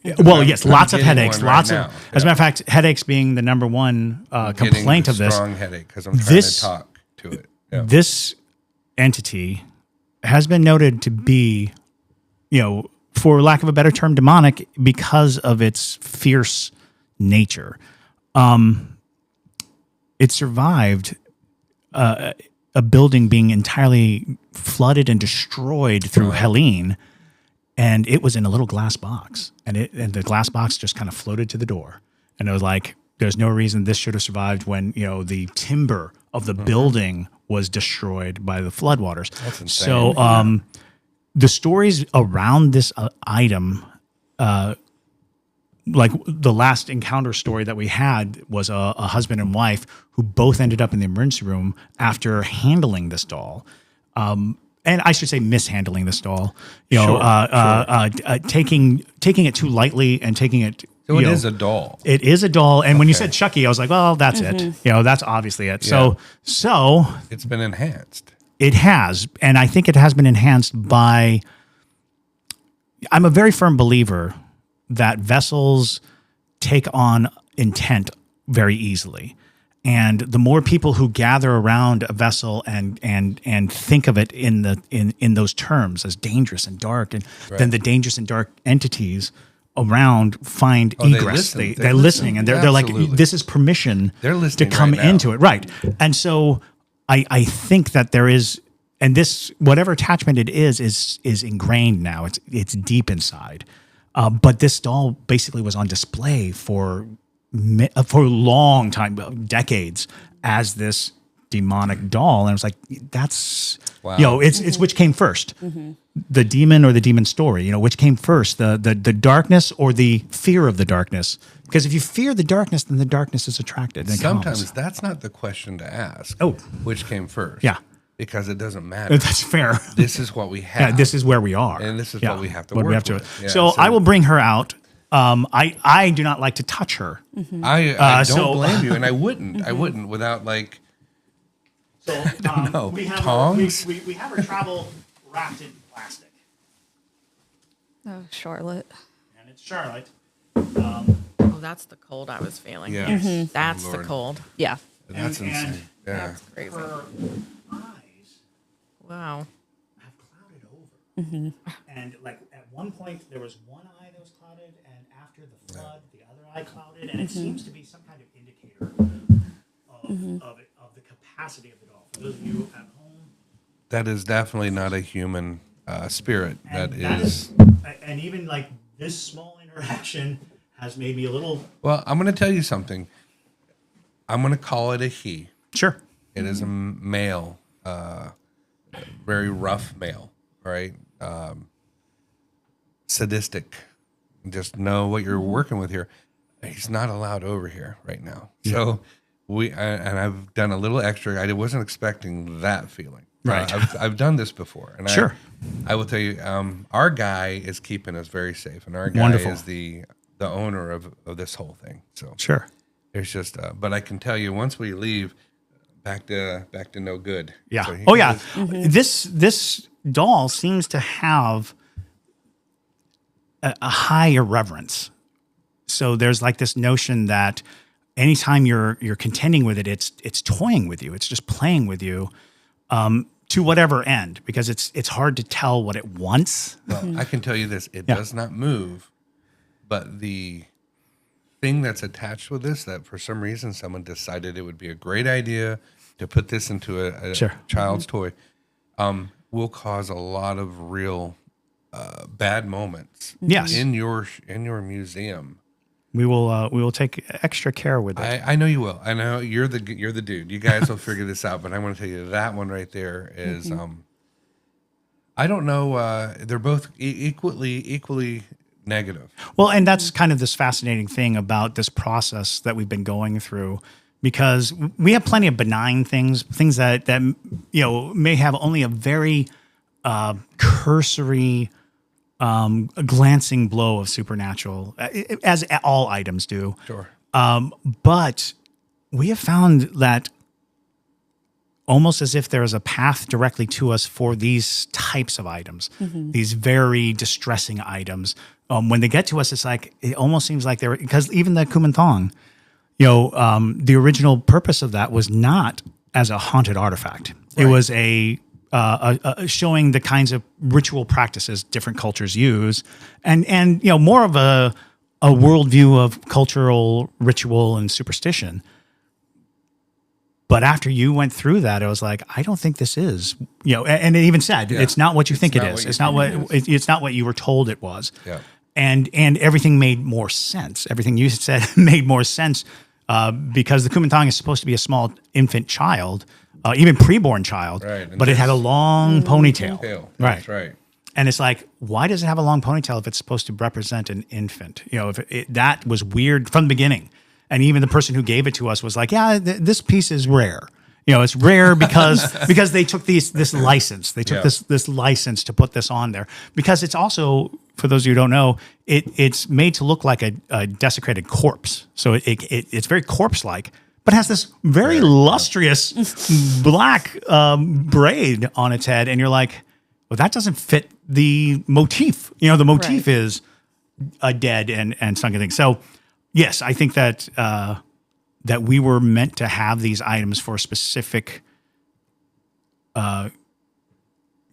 right? Well, yes, lots of getting headaches. one right Lots now. of, as a matter of fact, headaches being the number one complaint of this. Strong headache because I'm trying to talk to it. Yeah. This entity has been noted to be, for lack of a better term, demonic because of its fierce nature. It survived a building being entirely flooded and destroyed through Helene, and it was in a little glass box, and the glass box just kind of floated to the door, and it was like, there's no reason this should have survived when the timber of the building was destroyed by the floodwaters. That's insane. So the stories around this item, like the last encounter story that we had was a husband and wife who both ended up in the emergency room after handling this doll. And I should say mishandling this doll, taking it too lightly and taking it. So it is a doll. It is a doll. And when you said Chucky, I was like, well, that's it. That's obviously it. Yeah. So It's been enhanced. it has. And I think it has been enhanced by, I'm a very firm believer that vessels take on intent very easily. And the more people who gather around a vessel and think of it in those terms as dangerous and dark, and then the dangerous and dark entities around find egress. They're listening, and they're like, Absolutely. this is permission They're listening to come right now. into it. Right. And so I think that there is, and this, whatever attachment it is ingrained now. It's deep inside. But this doll basically was on display for a long time, decades, as this demonic doll, and I was like, "That's Wow. it's which came first, the demon or the demon story? Which came first, the darkness or the fear of the darkness? Because if you fear the darkness, then the darkness is attracted. And Sometimes comes. that's not the question to ask. Oh. Which came first? Yeah. Because it doesn't matter. That's fair. This is what we have. Yeah, this is where we are, And this is Yeah, what we have to what we work have to. with. Yeah, so so- I will bring her out. I do not like to touch her. I don't so- blame you, and I wouldn't without like. So know. we have Tongs? we have her travel wrapped in plastic, Oh, Charlotte. and it's Charlotte. Oh, that's the cold I was feeling. Yeah. That's the Lord. cold. Yeah. That's And- insane. Yeah. That's crazy. Her eyes Wow. have clouded over, and like at one point there was one eye that was clouded, and after the flood, the other eye clouded, and it seems to be some kind of indicator of the capacity of the doll. For those of you at home. That is definitely not a human spirit. And that is. and even like this small interaction has made me a little. Well, I'm going to tell you something. I'm going to call it a he. Sure. It is a male, very rough male, right? Sadistic. Just know what you're working with here. He's not allowed over here right now. So and I've done a little extra. I wasn't expecting that feeling. Right. I've done this before, and Sure. I will tell you, our guy is keeping us very safe, and our guy Wonderful. is the owner of this whole thing. So Sure. there's just, but I can tell you, once we leave, back to no good. Yeah. So he Oh yeah. goes- This doll seems to have a high irreverence. So there's like this notion that anytime you're contending with it, it's toying with you. It's just playing with you, to whatever end, because it's hard to tell what it wants. Well, I can tell you this: it Yeah. does not move, but the thing that's attached with this that for some reason someone decided it would be a great idea to put this into a Sure. child's toy, will cause a lot of real bad moments. Yes. in your museum. We will take extra care with it. I know you will. I know you're the dude. You guys will figure this out. But I want to tell you that one right there is. I don't know. They're both equally negative. Well, and that's kind of this fascinating thing about this process that we've been going through, because we have plenty of benign things that may have only a very cursory, glancing blow of supernatural, as all items do. Sure. But we have found that almost as if there is a path directly to us for these types of items, these very distressing items. When they get to us, it's like, it almost seems like they're, because even the Kumanthong, the original purpose of that was not as a haunted artifact. Right. It was a showing the kinds of ritual practices different cultures use, and more of a worldview of cultural ritual and superstition. But after you went through that, it was like, I don't think this is, and it even said, it's not what you think it is. It's not what you were told it was. Yeah. And everything made more sense. Everything you said made more sense because the Kumanthong is supposed to be a small infant child, even preborn child, right. But it had a long ponytail. Right. That's right. And it's like, why does it have a long ponytail if it's supposed to represent an infant? That was weird from the beginning. And even the person who gave it to us was like, yeah, this piece is rare. It's rare because they took this license. They took this license to put this on there, because it's also, for those of you who don't know, it's made to look like a desecrated corpse. So it's very corpse-like, but has this very lustrous black braid on its head. And you're like, well, that doesn't fit the motif. The motif is a dead and sunken thing. So yes, I think that that we were meant to have these items for specific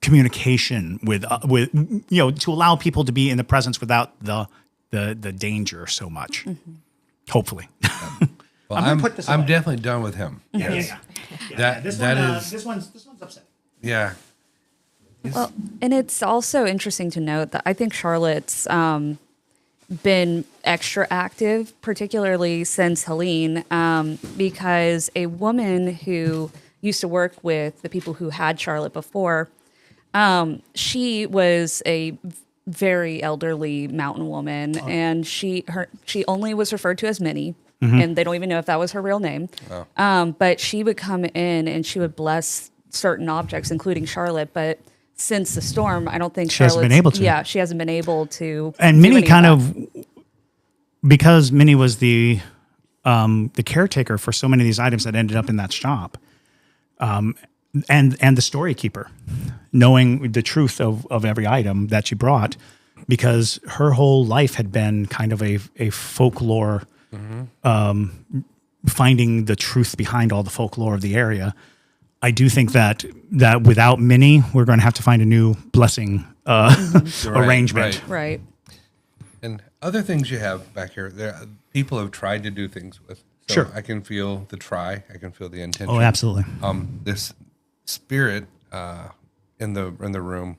communication with to allow people to be in the presence without the danger so much. Hopefully. Well, I'm definitely done with him. Yes. This one's upset. Yeah. Well, and it's also interesting to note that I think Charlotte's been extra active, particularly since Helene, because a woman who used to work with the people who had Charlotte before, she was a very elderly mountain woman, and she only was referred to as Minnie, and they don't even know if that was her real name. But she would come in and she would bless certain objects, including Charlotte, but since the storm, I don't think she hasn't been able to. Yeah, she hasn't been able to. And Minnie kind of, because Minnie was the caretaker for so many of these items that ended up in that shop, and the story keeper, knowing the truth of every item that she brought, because her whole life had been kind of a folklore, finding the truth behind all the folklore of the area. I do think that without Minnie, we're going to have to find a new blessing arrangement. Right. And other things you have back here, people have tried to do things with. So Sure. I can feel the try. I can feel the intention. Oh, absolutely. This spirit in the room,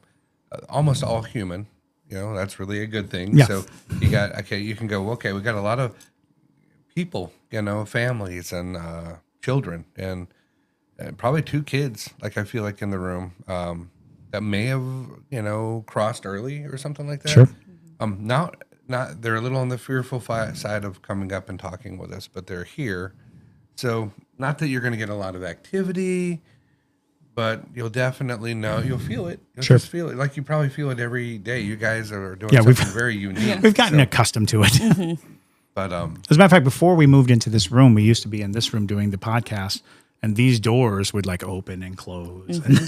almost all human. That's really a good thing. Yeah. So you can go, okay, we got a lot of people, families and children and probably 2 kids, like I feel like in the room, that may have, crossed early or something like that. Sure. Not they're a little on the fearful side of coming up and talking with us, but they're here. So not that you're going to get a lot of activity, but you'll definitely know, you'll feel it. You'll Sure. just feel it. Like you probably feel it every day. You guys are doing we've something very unique. We've gotten accustomed to it. But as a matter of fact, before we moved into this room, we used to be in this room doing the podcast, and these doors would like open and close. And,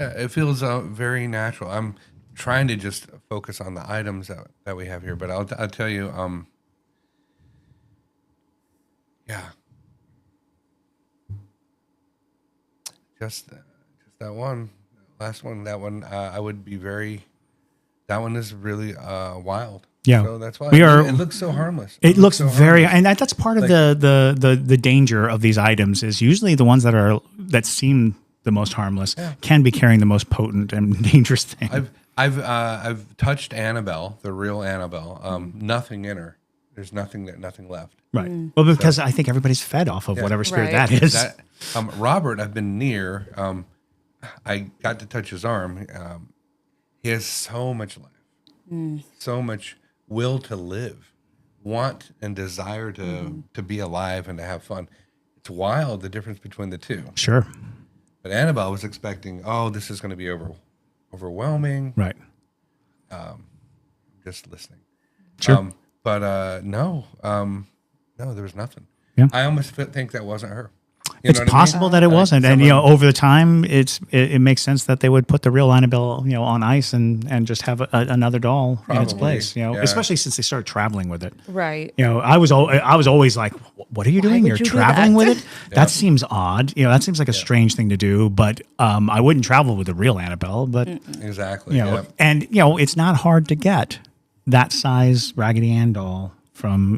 it feels very natural. I'm trying to just focus on the items that we have here, but I'll tell you, just that one, last one, that one, I would be very. That one is really wild. Yeah. So that's why We are- it looks so harmless. It looks so very, harmless. and that's part of the danger of these items is usually the ones that seem the most harmless can be carrying the most potent and dangerous thing. I've touched Annabelle, the real Annabelle. Nothing in her. There's nothing left. Right. Well, because I think everybody's fed off of whatever spirit Right. that is. That Robert, I've been near. I got to touch his arm. He has so much life, so much will to live, want and desire to be alive and to have fun. It's wild the difference between the two. Sure. But Annabelle was expecting, oh, this is going to be overwhelming. Right. Just listening. Sure. But no, there was nothing. Yeah. I almost think that wasn't her. You It's know what I mean? possible that it wasn't, and someone- over the time, it makes sense that they would put the real Annabelle, on ice and just have another doll in its Probably, place. yeah. Especially since they started traveling with it. Right. I was always like, "What are you doing? would You're you do traveling that?" with it? That seems odd. That seems like a strange thing to do. But I wouldn't travel with the real Annabelle. But Exactly. Yeah. and it's not hard to get that size Raggedy Ann doll from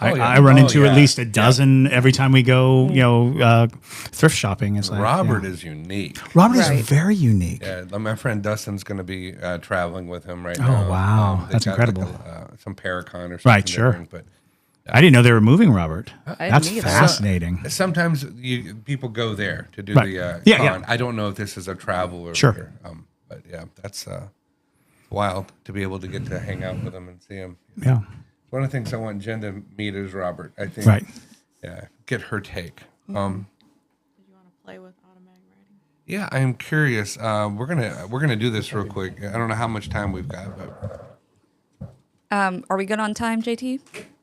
I run into at least a dozen every time we go thrift shopping. It's like Robert is unique. Robert Right. is very unique. Yeah, my friend Dustin's going to be traveling with him right Oh, now. wow. They That's got incredible. Some Paracon or something. Right, to sure. bring, but I didn't know they were moving Robert. didn't That's either. fascinating. sometimes people go there to do Right. the Yeah, con. yeah. I don't know if this is a travel or Sure. but yeah, that's wild to be able to get to hang out with him and see him. Yeah. One of the things I want Jen to meet is Robert. I think. Right. Yeah, get her take. Did you want to play with automatic writing? Yeah, I'm curious. We're gonna do this real quick. I don't know how much time we've got, but Are we good on time, JT?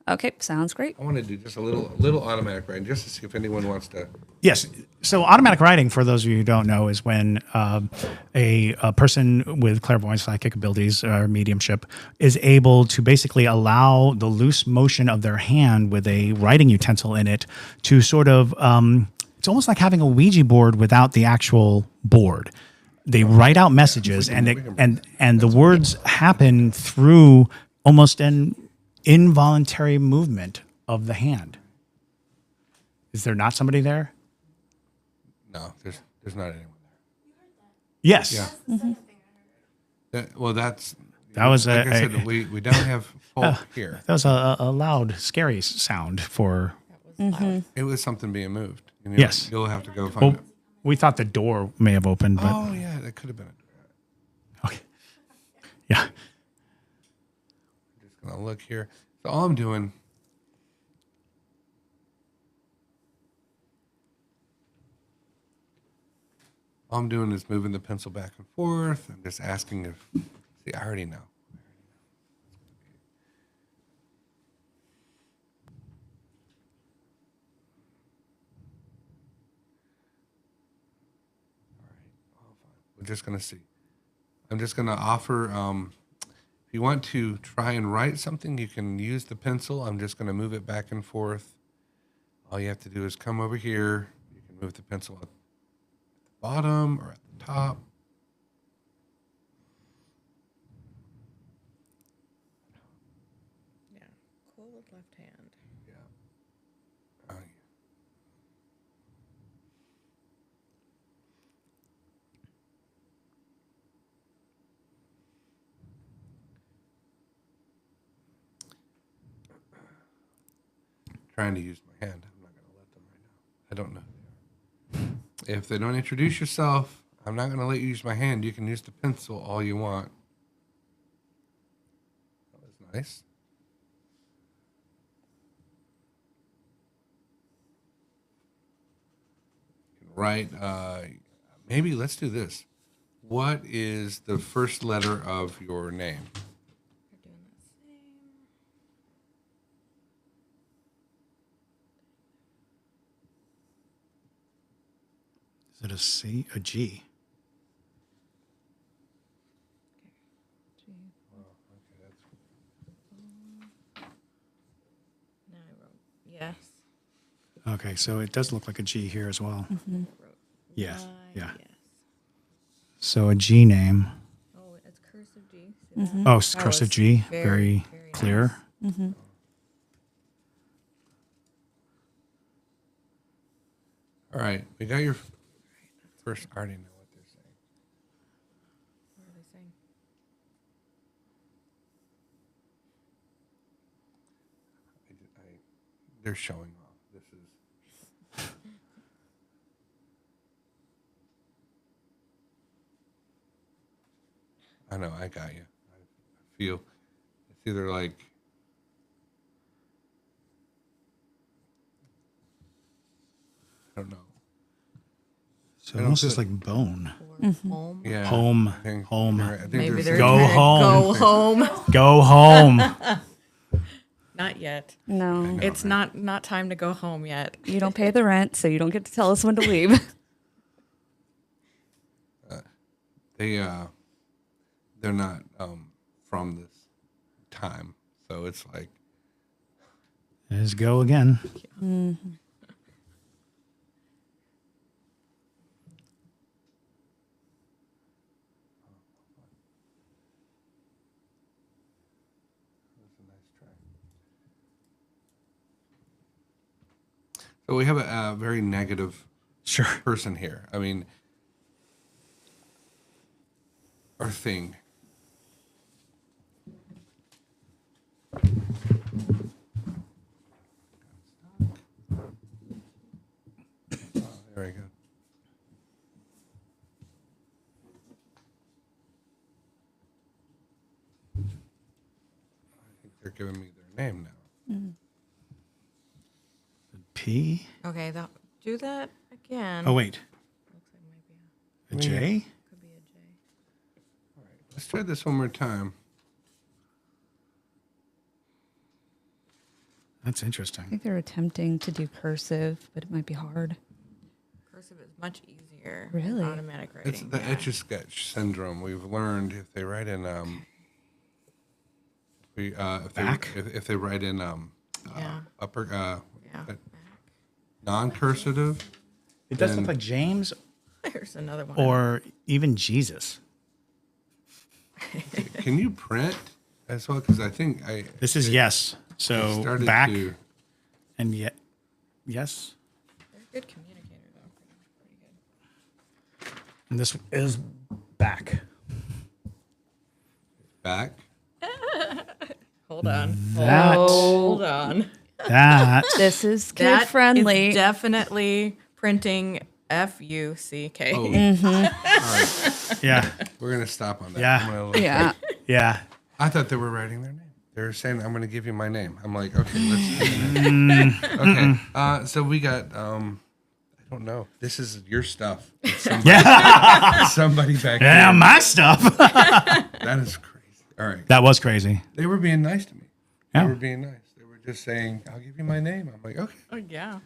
Okay, sounds great. I want to do just a little automatic writing just to see if anyone wants to. Yes. So automatic writing, for those of you who don't know, is when a person with clairvoyance, psychic abilities, or mediumship is able to basically allow the loose motion of their hand with a writing utensil in it to sort of, it's almost like having a Ouija board without the actual board. They write out messages, and the words happen through almost an involuntary movement of the hand. Is there not somebody there? No, there's not anyone Yes. Yeah. there. That was like a- I said, we don't have folk here. That was a loud, scary sound for. It was something being moved. Yes. You'll have to go find Well, it. we thought the door may have opened, but Oh yeah, that could have been it. okay. Yeah. Just gonna look here. So all I'm doing. All I'm doing is moving the pencil back and forth. I'm just asking if. See, I already know. We're just going to see. I'm just going to offer, if you want to try and write something, you can use the pencil. I'm just going to move it back and forth. All you have to do is come over here. You can move the pencil at the bottom or at the top. Yeah. Cool with left hand. Yeah. Oh, yeah. Trying to use my hand. I'm not going to let them right now. I don't know who they are. If they don't introduce yourself, I'm not going to let you use my hand. You can use the pencil all you want. That was nice. You can write, maybe let's do this. What is the first letter of your name? You're doing the same. Is it a C? A G? Now I wrote yes. Okay, so it does look like a G here as well. Wrote Yes. Yeah. yes. So a G name. Oh, it's cursive G. Oh, it's cursive G. Very. very clear. All right, we got your first. I already know what they're saying. What are they saying? They're showing off. This is. I know. I got you. I feel it's either like. I don't know. So it almost just like bone. Home. Yeah. Home. I think Home. you're right. I think Maybe there's they're Go trying to home. Go home. Go home. Not yet. No, It's not time to go home yet. you don't pay the rent, so you don't get to tell us when to leave. they're not from this time, so it's like Let's go again. so we have a very negative Sure. person here. I mean, or thing. Oh, there we go. I think they're giving me their name now. P. Okay, do that again. Oh, wait. Looks like might be A J? could be a J. Let's try this one more time. That's I interesting. think they're attempting to do cursive, but it might be hard. Cursive is much easier. Really? Automatic It's writing. the yeah. Etch-a-Sketch syndrome. We've learned if they write in Back? if they write in Yeah. upper Yeah. non-cursive. It does Then- look like James There's another one. or even Jesus. Can you print as well? Because I think I This is yes. So started back to. and yet yes. They're a good communicator though. Pretty good. And this is back. Back. Hold on. That Hold on. that This is kid That friendly. is definitely printing FUCK. Oh, yeah. we're gonna stop on that. Yeah. I'm gonna look. Yeah. Yeah. I thought they were writing their name. They were saying, "I'm gonna give you my name." I'm like, okay, let's do it. Okay. So we got. I don't know. This is your stuff. It's somebody back Yeah, there. my stuff. That is crazy. All right. That was crazy. They were being nice to me. They Yeah. were being nice. They were just saying, "I'll give you my name." I'm like, okay. Oh, yeah.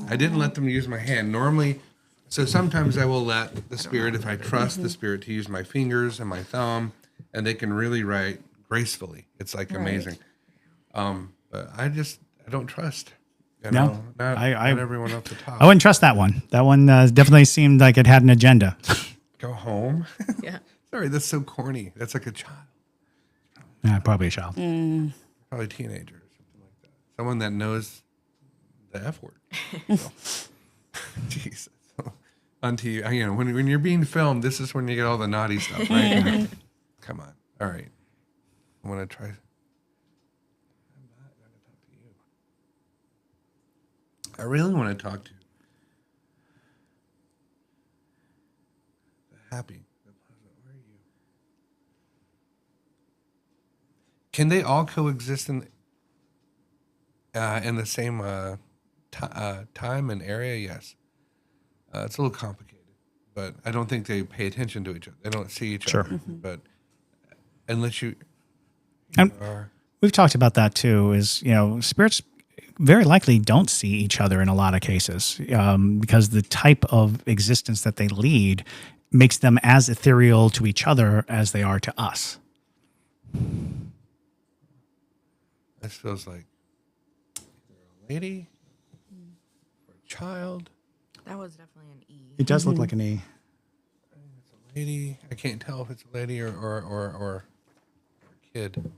I didn't let them use my hand. Normally, so sometimes I will let the spirit, if I trust the spirit, to use my fingers and my thumb, and they can really write gracefully. It's like amazing. But I don't trust. You No, know, not everyone up the top. I wouldn't trust that one. That one definitely seemed like it had an agenda. Go home. Yeah. Sorry, that's so corny. That's like a child, Yeah, probably a child. probably a teenager or something like that. Someone that knows the F word. So, Jesus. Onto you. You know, when you're being filmed, this is when you get all the naughty stuff, right? Come on. All right. I want to try. I'm not going to talk to you. I really want to talk to the happy, the pleasant. Where are you? Can they all coexist in the same time and area? Yes. It's a little complicated, but I don't think they pay attention to each other. They don't see each Sure. other. But unless you And are, we've talked about that too. Is spirits very likely don't see each other in a lot of cases because the type of existence that they lead makes them as ethereal to each other as they are to us. this feels like either a lady or a child. That was definitely an E. It does look like an E. It's a lady. I can't tell if it's a lady or a kid.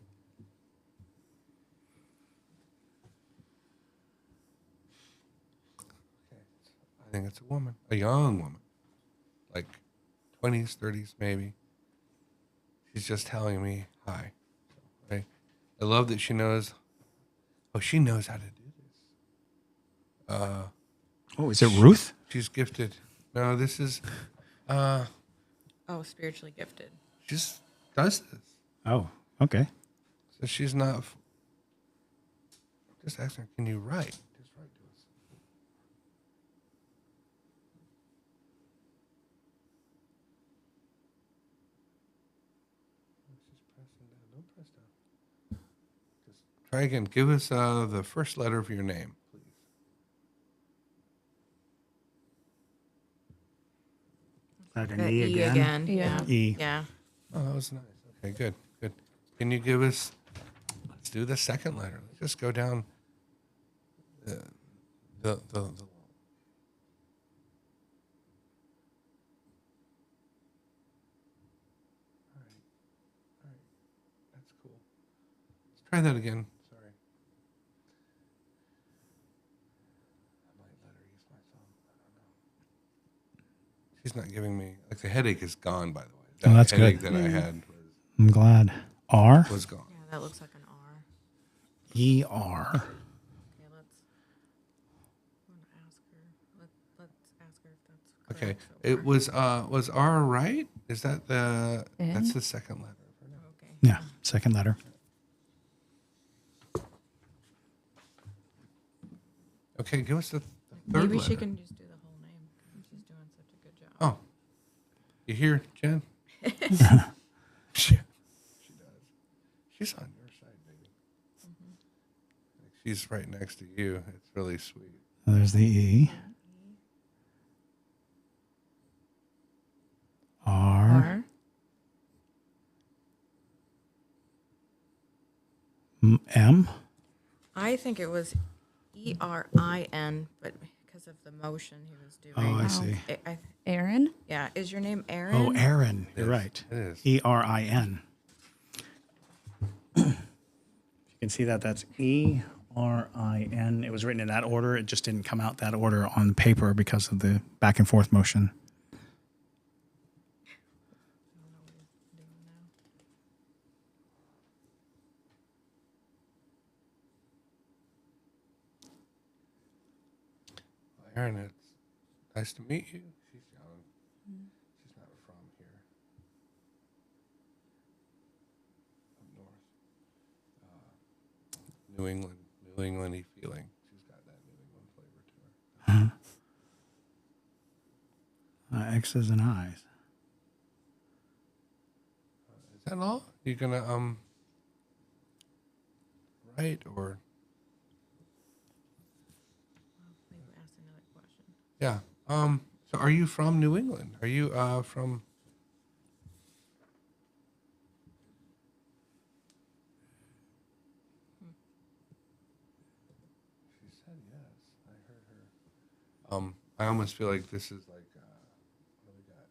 think it's a woman, a young woman, like 20s, 30s, maybe. She's just telling me hi. Right? I love that she knows. Oh, she knows how to do this. Oh, is it Ruth? She's gifted. No, this is. Oh, spiritually gifted. She just does this. Oh, okay. So she's not. Just asking her, can you write? Just write to us. Just pressing down. Don't press down. Just try again. Give us the first letter of your name, please. Like an The E E again. again. Yeah. E. Yeah. Oh, that was nice. Okay, good, good. Can you give us? Let's do the second letter. Let's just go down. The That's cool. Let's try that again. Sorry. I might let her use my thumb. I don't know. She's not giving me like the headache is gone, by the way. Oh, that's headache good. that I had I'm glad. R was gone. Yeah, that looks like an R. E R. Okay, let's. I'm gonna ask her. Let's ask her if that's Okay. correct. It was R right? Is that the N? that's the second letter. Okay. Yeah, second letter. Okay, give us the third Maybe letter. she can just do the whole name. She's doing such a good job. Oh. You hear, Jen? she does. She's on your side, baby. She's right next to you. It's really sweet. There's the E. R. R. M. I think it was ERIN, but because of the motion he was doing. Oh, I see. Aaron. Yeah, is your name Aaron? Oh, Aaron. You're Yes, right. it is. ERIN. You can see that that's ERIN. It was written in that order. It just didn't come out that order on paper because of the back and forth motion. Erin, it's nice to meet you. She's young. She's not from here. Up north. New England. New England-y feeling. She's got that New England flavor to her. X's and I's. Is that all? You gonna write or Maybe ask another question. yeah? So are you from New England? Are you from? She said yes. I heard her. I almost feel like this is like what do we got?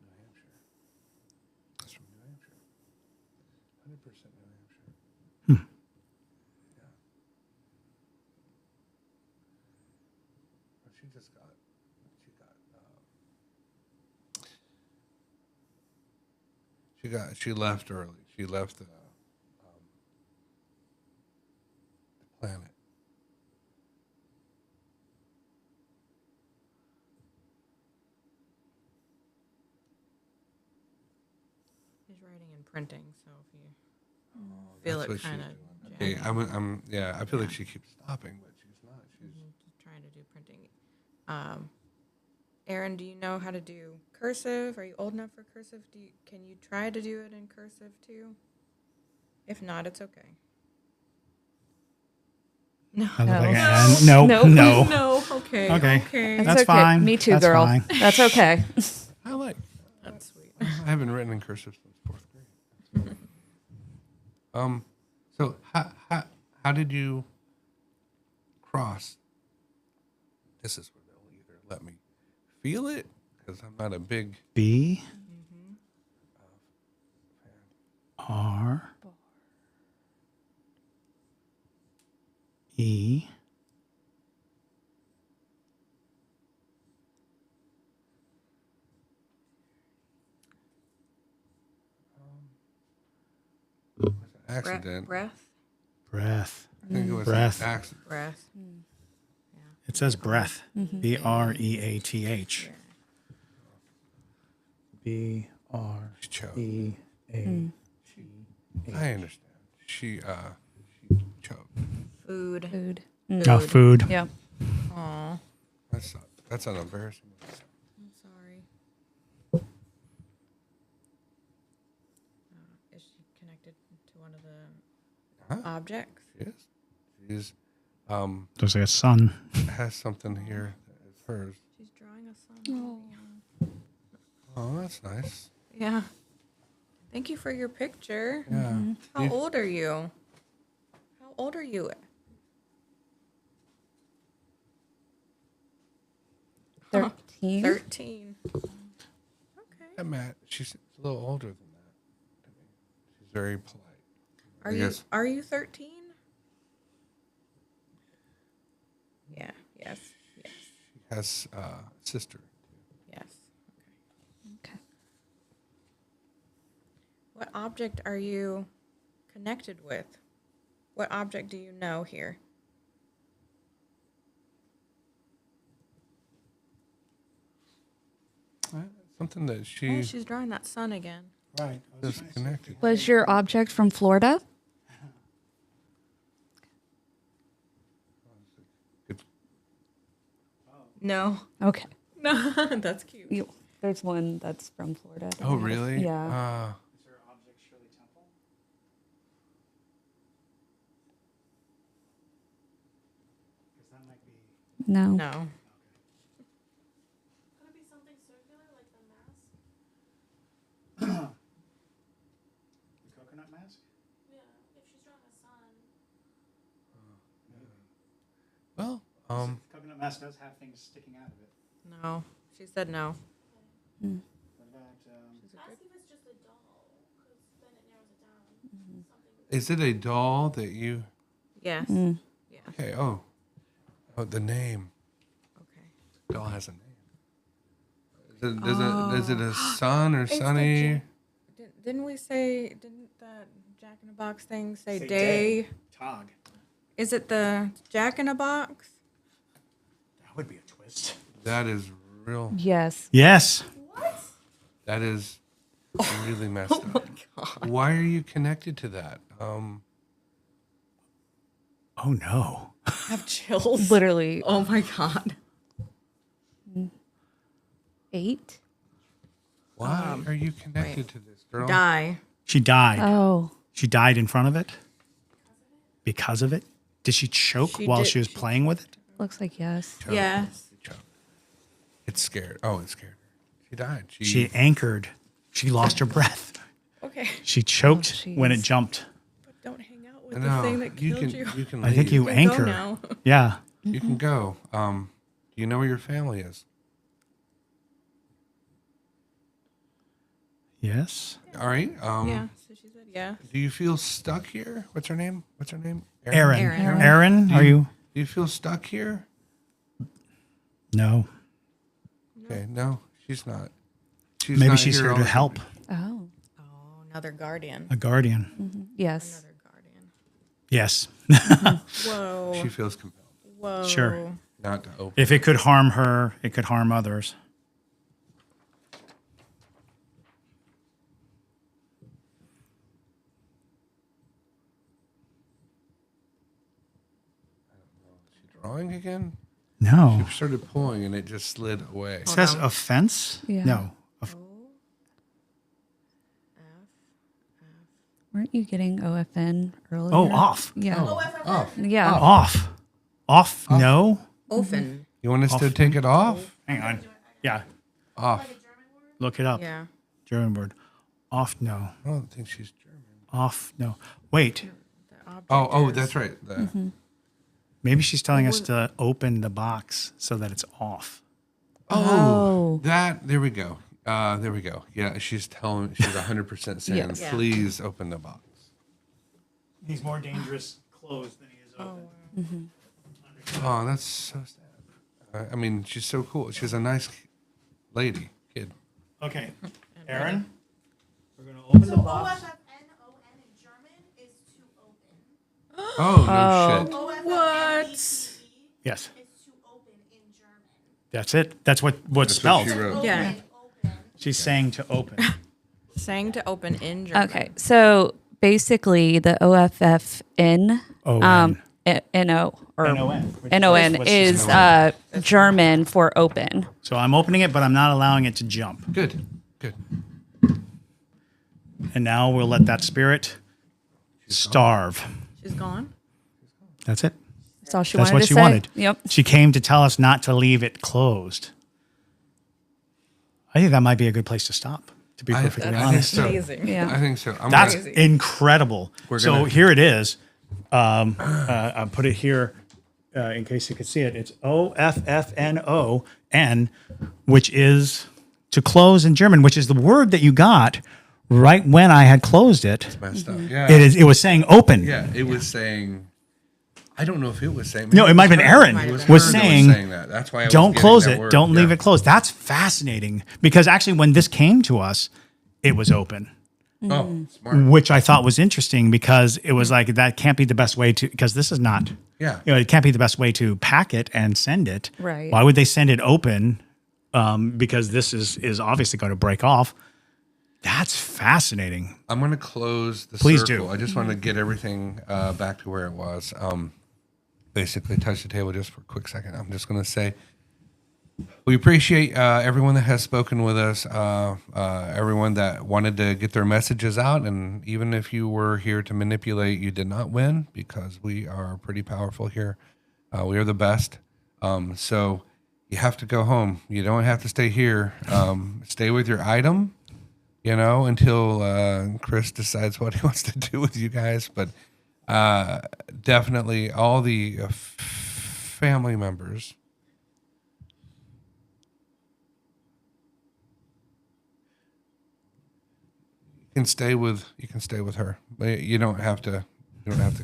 New Hampshire. That's from New Hampshire. 100% New Hampshire. Yeah. Well, she left early. She left the planet. He's writing and printing, so if you feel That's it what she's kind of doing. Okay, yeah, I feel like she keeps stopping, but she's not. She's just trying to do printing. Aaron, do you know how to do cursive? Are you old enough for cursive? Can you try to do it in cursive too? If not, it's okay. No. I look No. like no, No. no. No. Okay. Okay. Okay. That's That's okay. fine. Me too, That's girl. fine. That's okay. I like. That's sweet. I haven't written in cursive since 4th grade. So how did you cross? This is where they'll either let me feel it because I'm not a big B. R. E. Accident. Breath. Breath. I think it was Breath. an accident. Breath. It says breath. BREATH. BREATH. I understand. She choked. Food. Food. Oh, food. Yeah. Aw. That's an embarrassing. I'm sorry. Is she connected to one of the objects? Yes. She's Looks like a sun. has something here that is hers. She's drawing a sun. Oh, that's nice. Yeah. Thank you for your picture. Yeah. How old are you? How old are you? 13. 13. Okay. Yeah, Matt, she's a little older than that. To me. She's very polite. Are you 13? Yeah. Yes. Yes. She has a sister. Yes. Okay. What object are you connected with? What object do you know here? Something that Oh, she she's drawing that sun again. Right. is connected. Was your object from Florida? No. Okay. No, that's cute. There's one that's from Florida. that Oh, I have. really? Yeah. Is there object Shirley Temple? Because that might be. No. No. Could it be something circular like the mask? The coconut mask? Yeah, if she's drawing a sun. Well, Coconut mask does have things sticking out of it. No. She said no. What about, Ask if it's just a doll, because then it narrows it down. Something. is it a doll that you? Yes. Yeah. Okay. Oh, the name. Okay. Doll has a name. Is it a son or It's the Sonny? Didn't we say, didn't that Jack in a Box thing say Say day? Tog. Is it the Jack in a Box? That would be a twist. That is real. Yes. Yes. That is really messed up. Why are you connected to that? Oh no. I have chills. Literally Oh my God. 8. Why are you connected to this girl? Die. She died. Oh. She died in front of it. Because of it? Did she choke She while did- she was she- playing with it? Looks like yes. Choke. Yes. Choke. It's scared. Oh, it scared her. She died. She anchored. She lost her breath. Okay. She choked when it jeez. jumped. But don't hang out with No, the thing that you killed can. you. You can. I think leave. you Go anchor. now. Yeah. You can go. Do you know where your family is? Yes. All right. Yeah. So she said yeah. Do you feel stuck here? What's her name? Aaron. Aaron. Aaron, are you? Do you feel stuck here? No. Okay. No, she's not. Maybe not she's here all to the time. help. Oh. Oh, another guardian. A guardian. Yes. Another guardian. Yes. Whoa. She feels compelled Whoa. Sure. not to open. If it could harm her, it could harm others. Drawing again? No. She started pulling and it just slid away. It says offense? Yeah. No. Weren't you getting OFN earlier? Oh, off. Yeah. Off. Yeah. Off. Off. No. Open. You want us to take it off? Hang on. Yeah. Off. Look it up. Yeah. German word. Off. No. I don't think she's German. Off. No. Wait. The object Oh, is- that's right. Maybe she's telling us to open the box so that it's off. Oh. That, there we go. There we go. Yeah, she's 100% saying, Yes. Yeah. please open the box. He's more dangerous closed than he is open. Oh, that's so sad. I mean, she's so cool. She's a nice lady, kid. Okay. Aaron, we're going to open the box. OFFNON in German Oh, no shit. What? Yes. It's to open in German. That's it. That's what's That's what spelled. she wrote. Yeah. She's saying to open. Saying to open in German. Okay, so basically the OFFN, O-N. N-O or N-O-N. N-O-N What's she is saying? German for open. So I'm opening it, but I'm not allowing it to jump. Good. And now we'll let that spirit starve. She's gone. That's it. That's all she That's wanted what to she say. wanted. Yep. She came to tell us not to leave it closed. I think that might be a good place to stop, to be perfectly I think honest. so. Amazing. Yeah. I think so. That's Crazy. incredible. So gonna- here it is. I'll put it here in case you could see it. It's OFFNON, which is to close in German, which is the word that you got right when I had closed it. messed up. Yeah. It was saying open. Yeah, it was saying. I don't know if it was saying. No, it might have been Aaron Might have been. was her that saying, that. That's why I was don't getting close that it. word. Don't leave Yeah. it closed. That's fascinating because actually when this came to us, it was open, Oh, smart. which I thought was interesting because it was like, that can't be the best way to, because this is not, Yeah. it can't be the best way to pack it and send it. Right. Why would they send it open? Because this is obviously going to break off. That's fascinating. I'm going to close the Please circle. do. I just want to get everything back to where it was. Basically, touch the table just for a quick second. I'm just going to say we appreciate everyone that has spoken with us, everyone that wanted to get their messages out. And even if you were here to manipulate, you did not win because we are pretty powerful here. We are the best. So you have to go home. You don't have to stay here. Stay with your item, until Chris decides what he wants to do with you guys. But definitely all the family members. You can stay with her. But you don't have to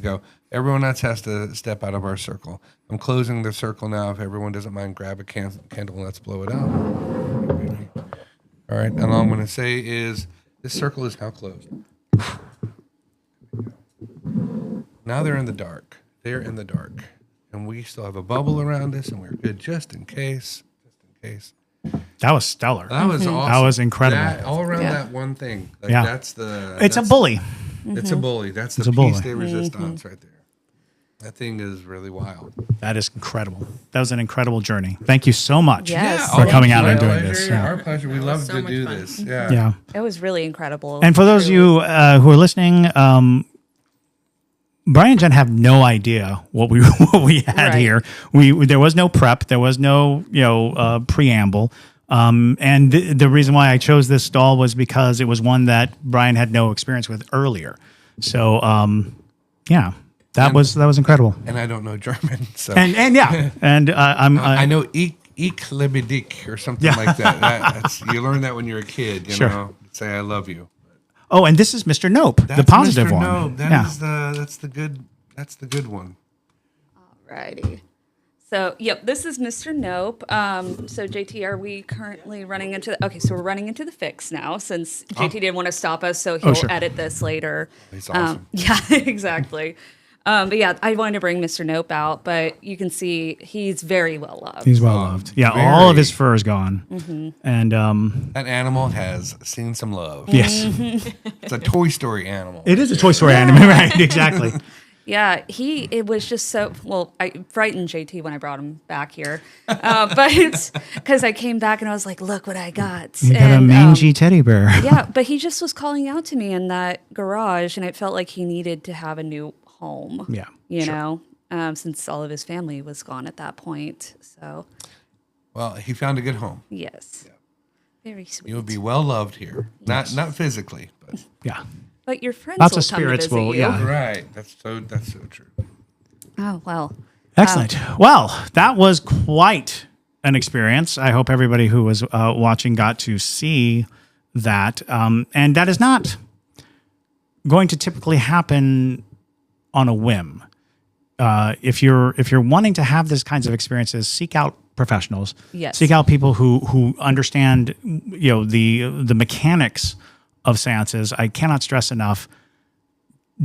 go. Everyone else has to step out of our circle. I'm closing the circle now. If everyone doesn't mind, grab a candle and let's blow it out. All right, and all I'm going to say is this circle is now closed. Now they're in the dark. They're in the dark. And we still have a bubble around us, and we're good just in case. That was stellar. That was awesome. That was incredible. All around Yeah. that one thing. Like Yeah. That's It's a bully. It's a bully. That's It's the a bully. piece de resistance right there. That thing is really wild. That is incredible. That was an incredible journey. Thank you so much Yes. for coming out Our and doing pleasure, this. Yeah. Our pleasure. We love so to much do fun. this. Yeah. Yeah. It was really incredible. And for those of you who are listening, Brian and Jen have no idea what we had Right. here. There was no prep. There was no preamble. And the reason why I chose this stall was because it was one that Brian had no experience with earlier. So yeah, that was incredible. And I don't know German, so And yeah, and I know ich liebe dich or something Yeah. like that. That's, you learn that when you're a kid. You Sure. know, say I love you. oh, and this is Mr. Nope, the That's positive Mr. one. No, yeah. that's the good one. Alrighty. So, yep, this is Mr. Nope. So, JT, are we currently running into okay, so we're running into the fix now since JT didn't want to stop us, so he'll sure. edit this later. He's awesome. Yeah, exactly. But yeah, I wanted to bring Mr. Nope out, but you can see he's very well loved. He's well loved. Yeah, all of his very- fur is gone. And That animal has seen some love. yes, It's a Toy Story animal. it is a Toy Story anime, right? Exactly. Yeah, it was just so, well, I frightened JT when I brought him back here. But it's because I came back and I was like, look what I got. You got a mangy teddy bear. Yeah, but he just was calling out to me in that garage, and it felt like he needed to have a new home. Yeah, You sure. know, since all of his family was gone at that point. So, Well, he found a good home. yes. Very sweet. You would be well loved here. Not physically, but Yeah. But your friends Lots will of come to spirits visit will- you. yeah. right. That's so true. Oh, well. Excellent. Well, that was quite an experience. I hope everybody who was watching got to see that. And that is not going to typically happen on a whim. If you're wanting to have these kinds of experiences, seek out professionals. Yes. Seek out people who understand, the mechanics of seances. I cannot stress enough.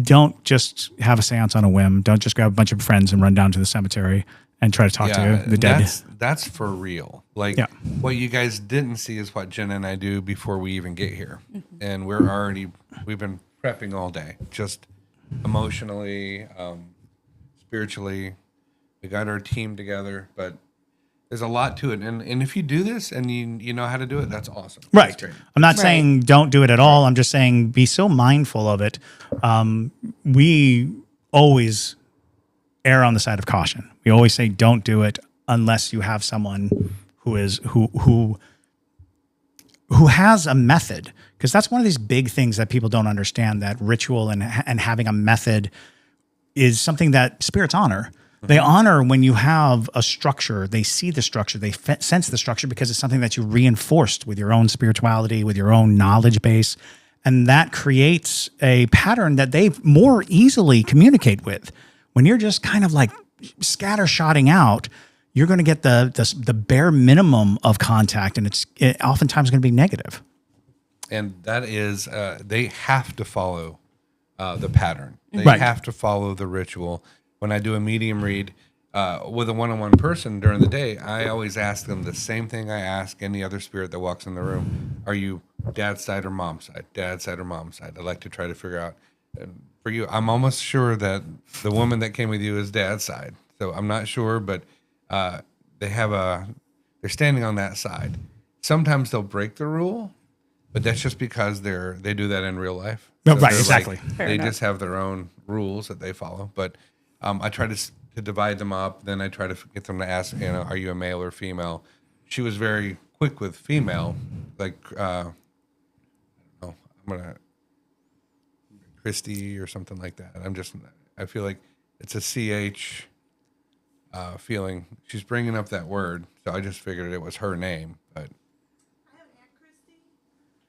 don't just have a seance on a whim. Don't just grab a bunch of friends and run down to the cemetery and try to talk to the dead. That's for real. Like what you guys didn't see is what Jen and I do before we even get here. And we've been prepping all day, just emotionally, spiritually. We got our team together, but there's a lot to it. And if you do this and you know how to do it, that's awesome. Right. That's great. I'm not saying don't do it at all. I'm just saying be so mindful of it. We always err on the side of caution. We always say don't do it unless you have someone who has a method, because that's one of these big things that people don't understand, that ritual and having a method is something that spirits honor. They honor when you have a structure. They see the structure. They sense the structure because it's something that you reinforced with your own spirituality, with your own knowledge base. And that creates a pattern that they more easily communicate with. When you're just kind of like scattershotting out, you're going to get the bare minimum of contact, and it's oftentimes going to be negative. And that is, they have to follow the pattern. They have to follow the ritual. When I do a medium read with a one-on-one person during the day, I always ask them the same thing I ask any other spirit that walks in the room. Are you dad's side or mom's side? Dad's side or mom's side? I like to try to figure out. For you, I'm almost sure that the woman that came with you is dad's side. So I'm not sure, but they're standing on that side. Sometimes they'll break the rule, but that's just because they do that in real life. No, So right, they're exactly. They just have their own rules that they follow. But I try to divide them up. Then I try to get them to ask, are you a male or female? She was very quick with female, like I don't know, I'm gonna Christy or something like that. I feel like it's a CH feeling. She's bringing up that word, so I just figured it was her name. But I have Aunt Christy.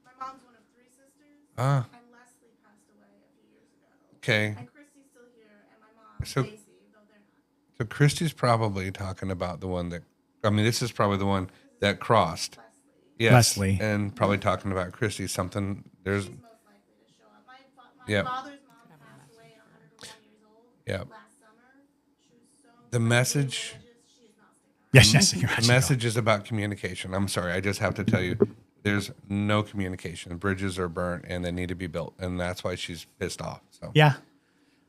My mom's one of 3 sisters. Ah. And Leslie passed away a few years ago. Okay. And Christy's still here, and my mom, So- Stacy, though they're not. So Christy's probably talking about the one that, this is probably the one that crossed. Leslie. Yes. Leslie. And probably talking about Christy, something, there's, She's most likely to show up. My Yep. father's mom passed away at 101 years old Yep. last summer. She was so The message- religious, she is not sticking around. Yes, you're the message is about communication. I'm sorry, I just have to tell you, there's no communication. Bridges are burnt and they need to be built. And that's why she's pissed off. So Yeah.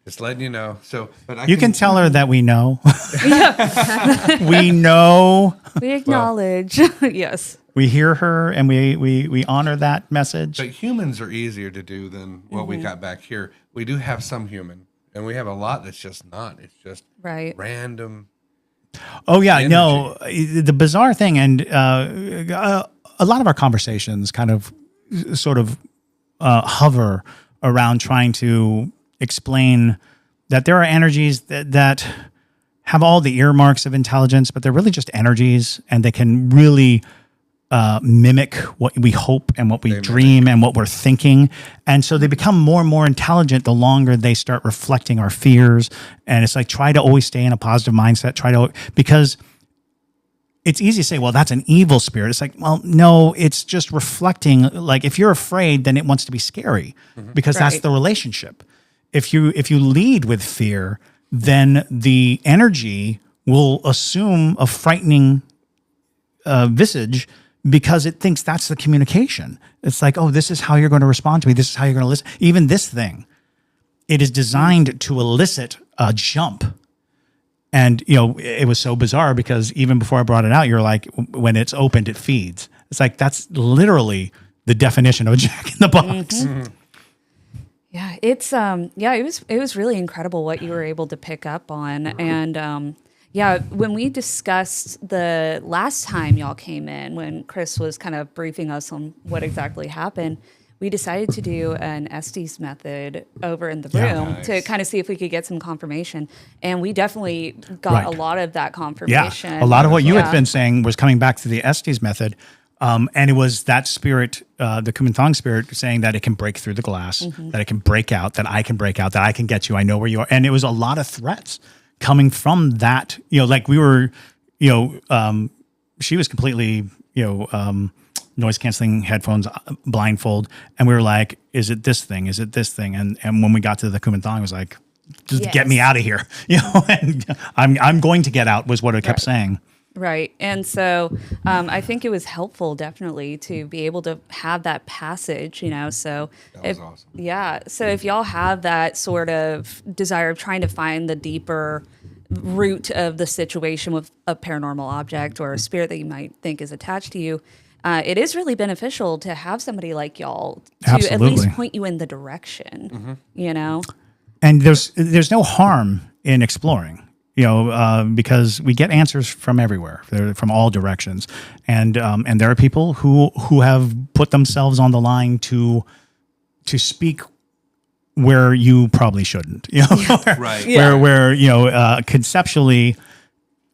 just letting you know. So, but I You can tell her that we know. We know. We acknowledge. Yes. We hear her, and we honor that message. But humans are easier to do than what we got back here. We do have some human, and we have a lot that's just not. It's just Right. random. Oh yeah, no. The bizarre thing, and a lot of our conversations kind of, sort of, hover around trying to explain that there are energies that have all the earmarks of intelligence, but they're really just energies, and they can really mimic what we hope and what we dream and what we're thinking. And so they become more and more intelligent the longer they start reflecting our fears. And it's like, try to always stay in a positive mindset, because it's easy to say, well, that's an evil spirit. It's like, well, no, it's just reflecting. Like, if you're afraid, then it wants to be scary, because that's Right. the relationship. If you lead with fear, then the energy will assume a frightening visage, because it thinks that's the communication. It's like, oh, this is how you're going to respond to me. This is how you're going to listen. Even this thing, it is designed to elicit a jump. And, it was so bizarre, because even before I brought it out, you're like, when it's opened, it feeds. It's like, that's literally the definition of a Jack in the Box. Yeah, it was really incredible what you were able to pick up on. And when we discussed the last time y'all came in, when Chris was kind of briefing us on what exactly happened, we decided to do an Estes method over in the room to kind of see if we could get some confirmation. And we definitely got a lot of that confirmation. Yeah, a lot of what you had been saying was coming back to the Estes method. And it was that spirit, the Kumanthong spirit, saying that it can break through the glass, that it can break out, that I can break out, that I can get you, I know where you are. And it was a lot of threats coming from that, like we were, she was completely, noise canceling headphones, blindfold, and we were like, "Is it this thing? Is it this thing?" And when we got to the Kumanthong, it was like, "Just get me Yes. out of here," And I'm going to get out was what it kept saying. Right. And so I think it was helpful, definitely, to be able to have that passage, So That was awesome. Yeah. So if y'all have that sort of desire of trying to find the deeper root of the situation with a paranormal object or a spirit that you might think is attached to you, it is really beneficial to have somebody like y'all to at least Absolutely. point you in the direction, And there's no harm in exploring, because we get answers from everywhere, from all directions, and there are people who have put themselves on the line to speak where you probably shouldn't, Right. Yeah. where conceptually,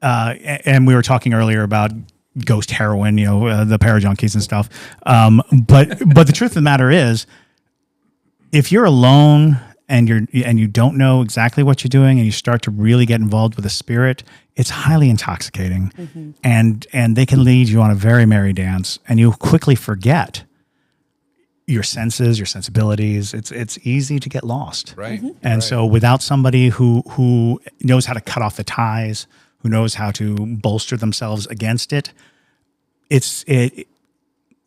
and we were talking earlier about ghost heroin, the parajunkies and stuff, but the truth of the matter is, if you're alone and you don't know exactly what you're doing, and you start to really get involved with a spirit, it's highly intoxicating, and they can lead you on a very merry dance, and you quickly forget your senses, your sensibilities. It's easy to get lost, Right. and so without somebody who knows how to cut off the ties, who knows how to bolster themselves against it,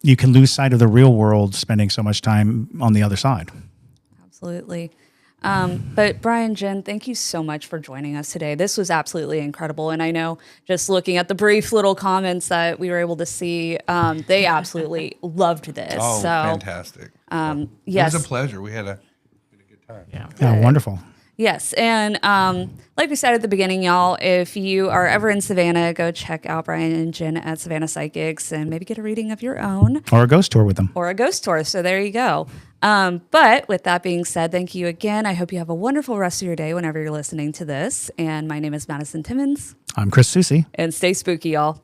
you can lose sight of the real world, spending so much time on the other side. Absolutely. But Bryan, Jen, thank you so much for joining us today. This was absolutely incredible. And I know just looking at the brief little comments that we were able to see, they absolutely loved this. Oh, so, fantastic. yes. It was a pleasure. We had a good time. Yeah. Oh, wonderful. Yes. And like we said at the beginning, y'all, if you are ever in Savannah, go check out Bryan and Jen at Savannah Psychics and maybe get a reading of your own. Or a ghost tour with them. Or a ghost tour. So there you go. But with that being said, thank you again. I hope you have a wonderful rest of your day whenever you're listening to this. And my name is Madison Timmons. I'm Chris Susi. And stay spooky, y'all.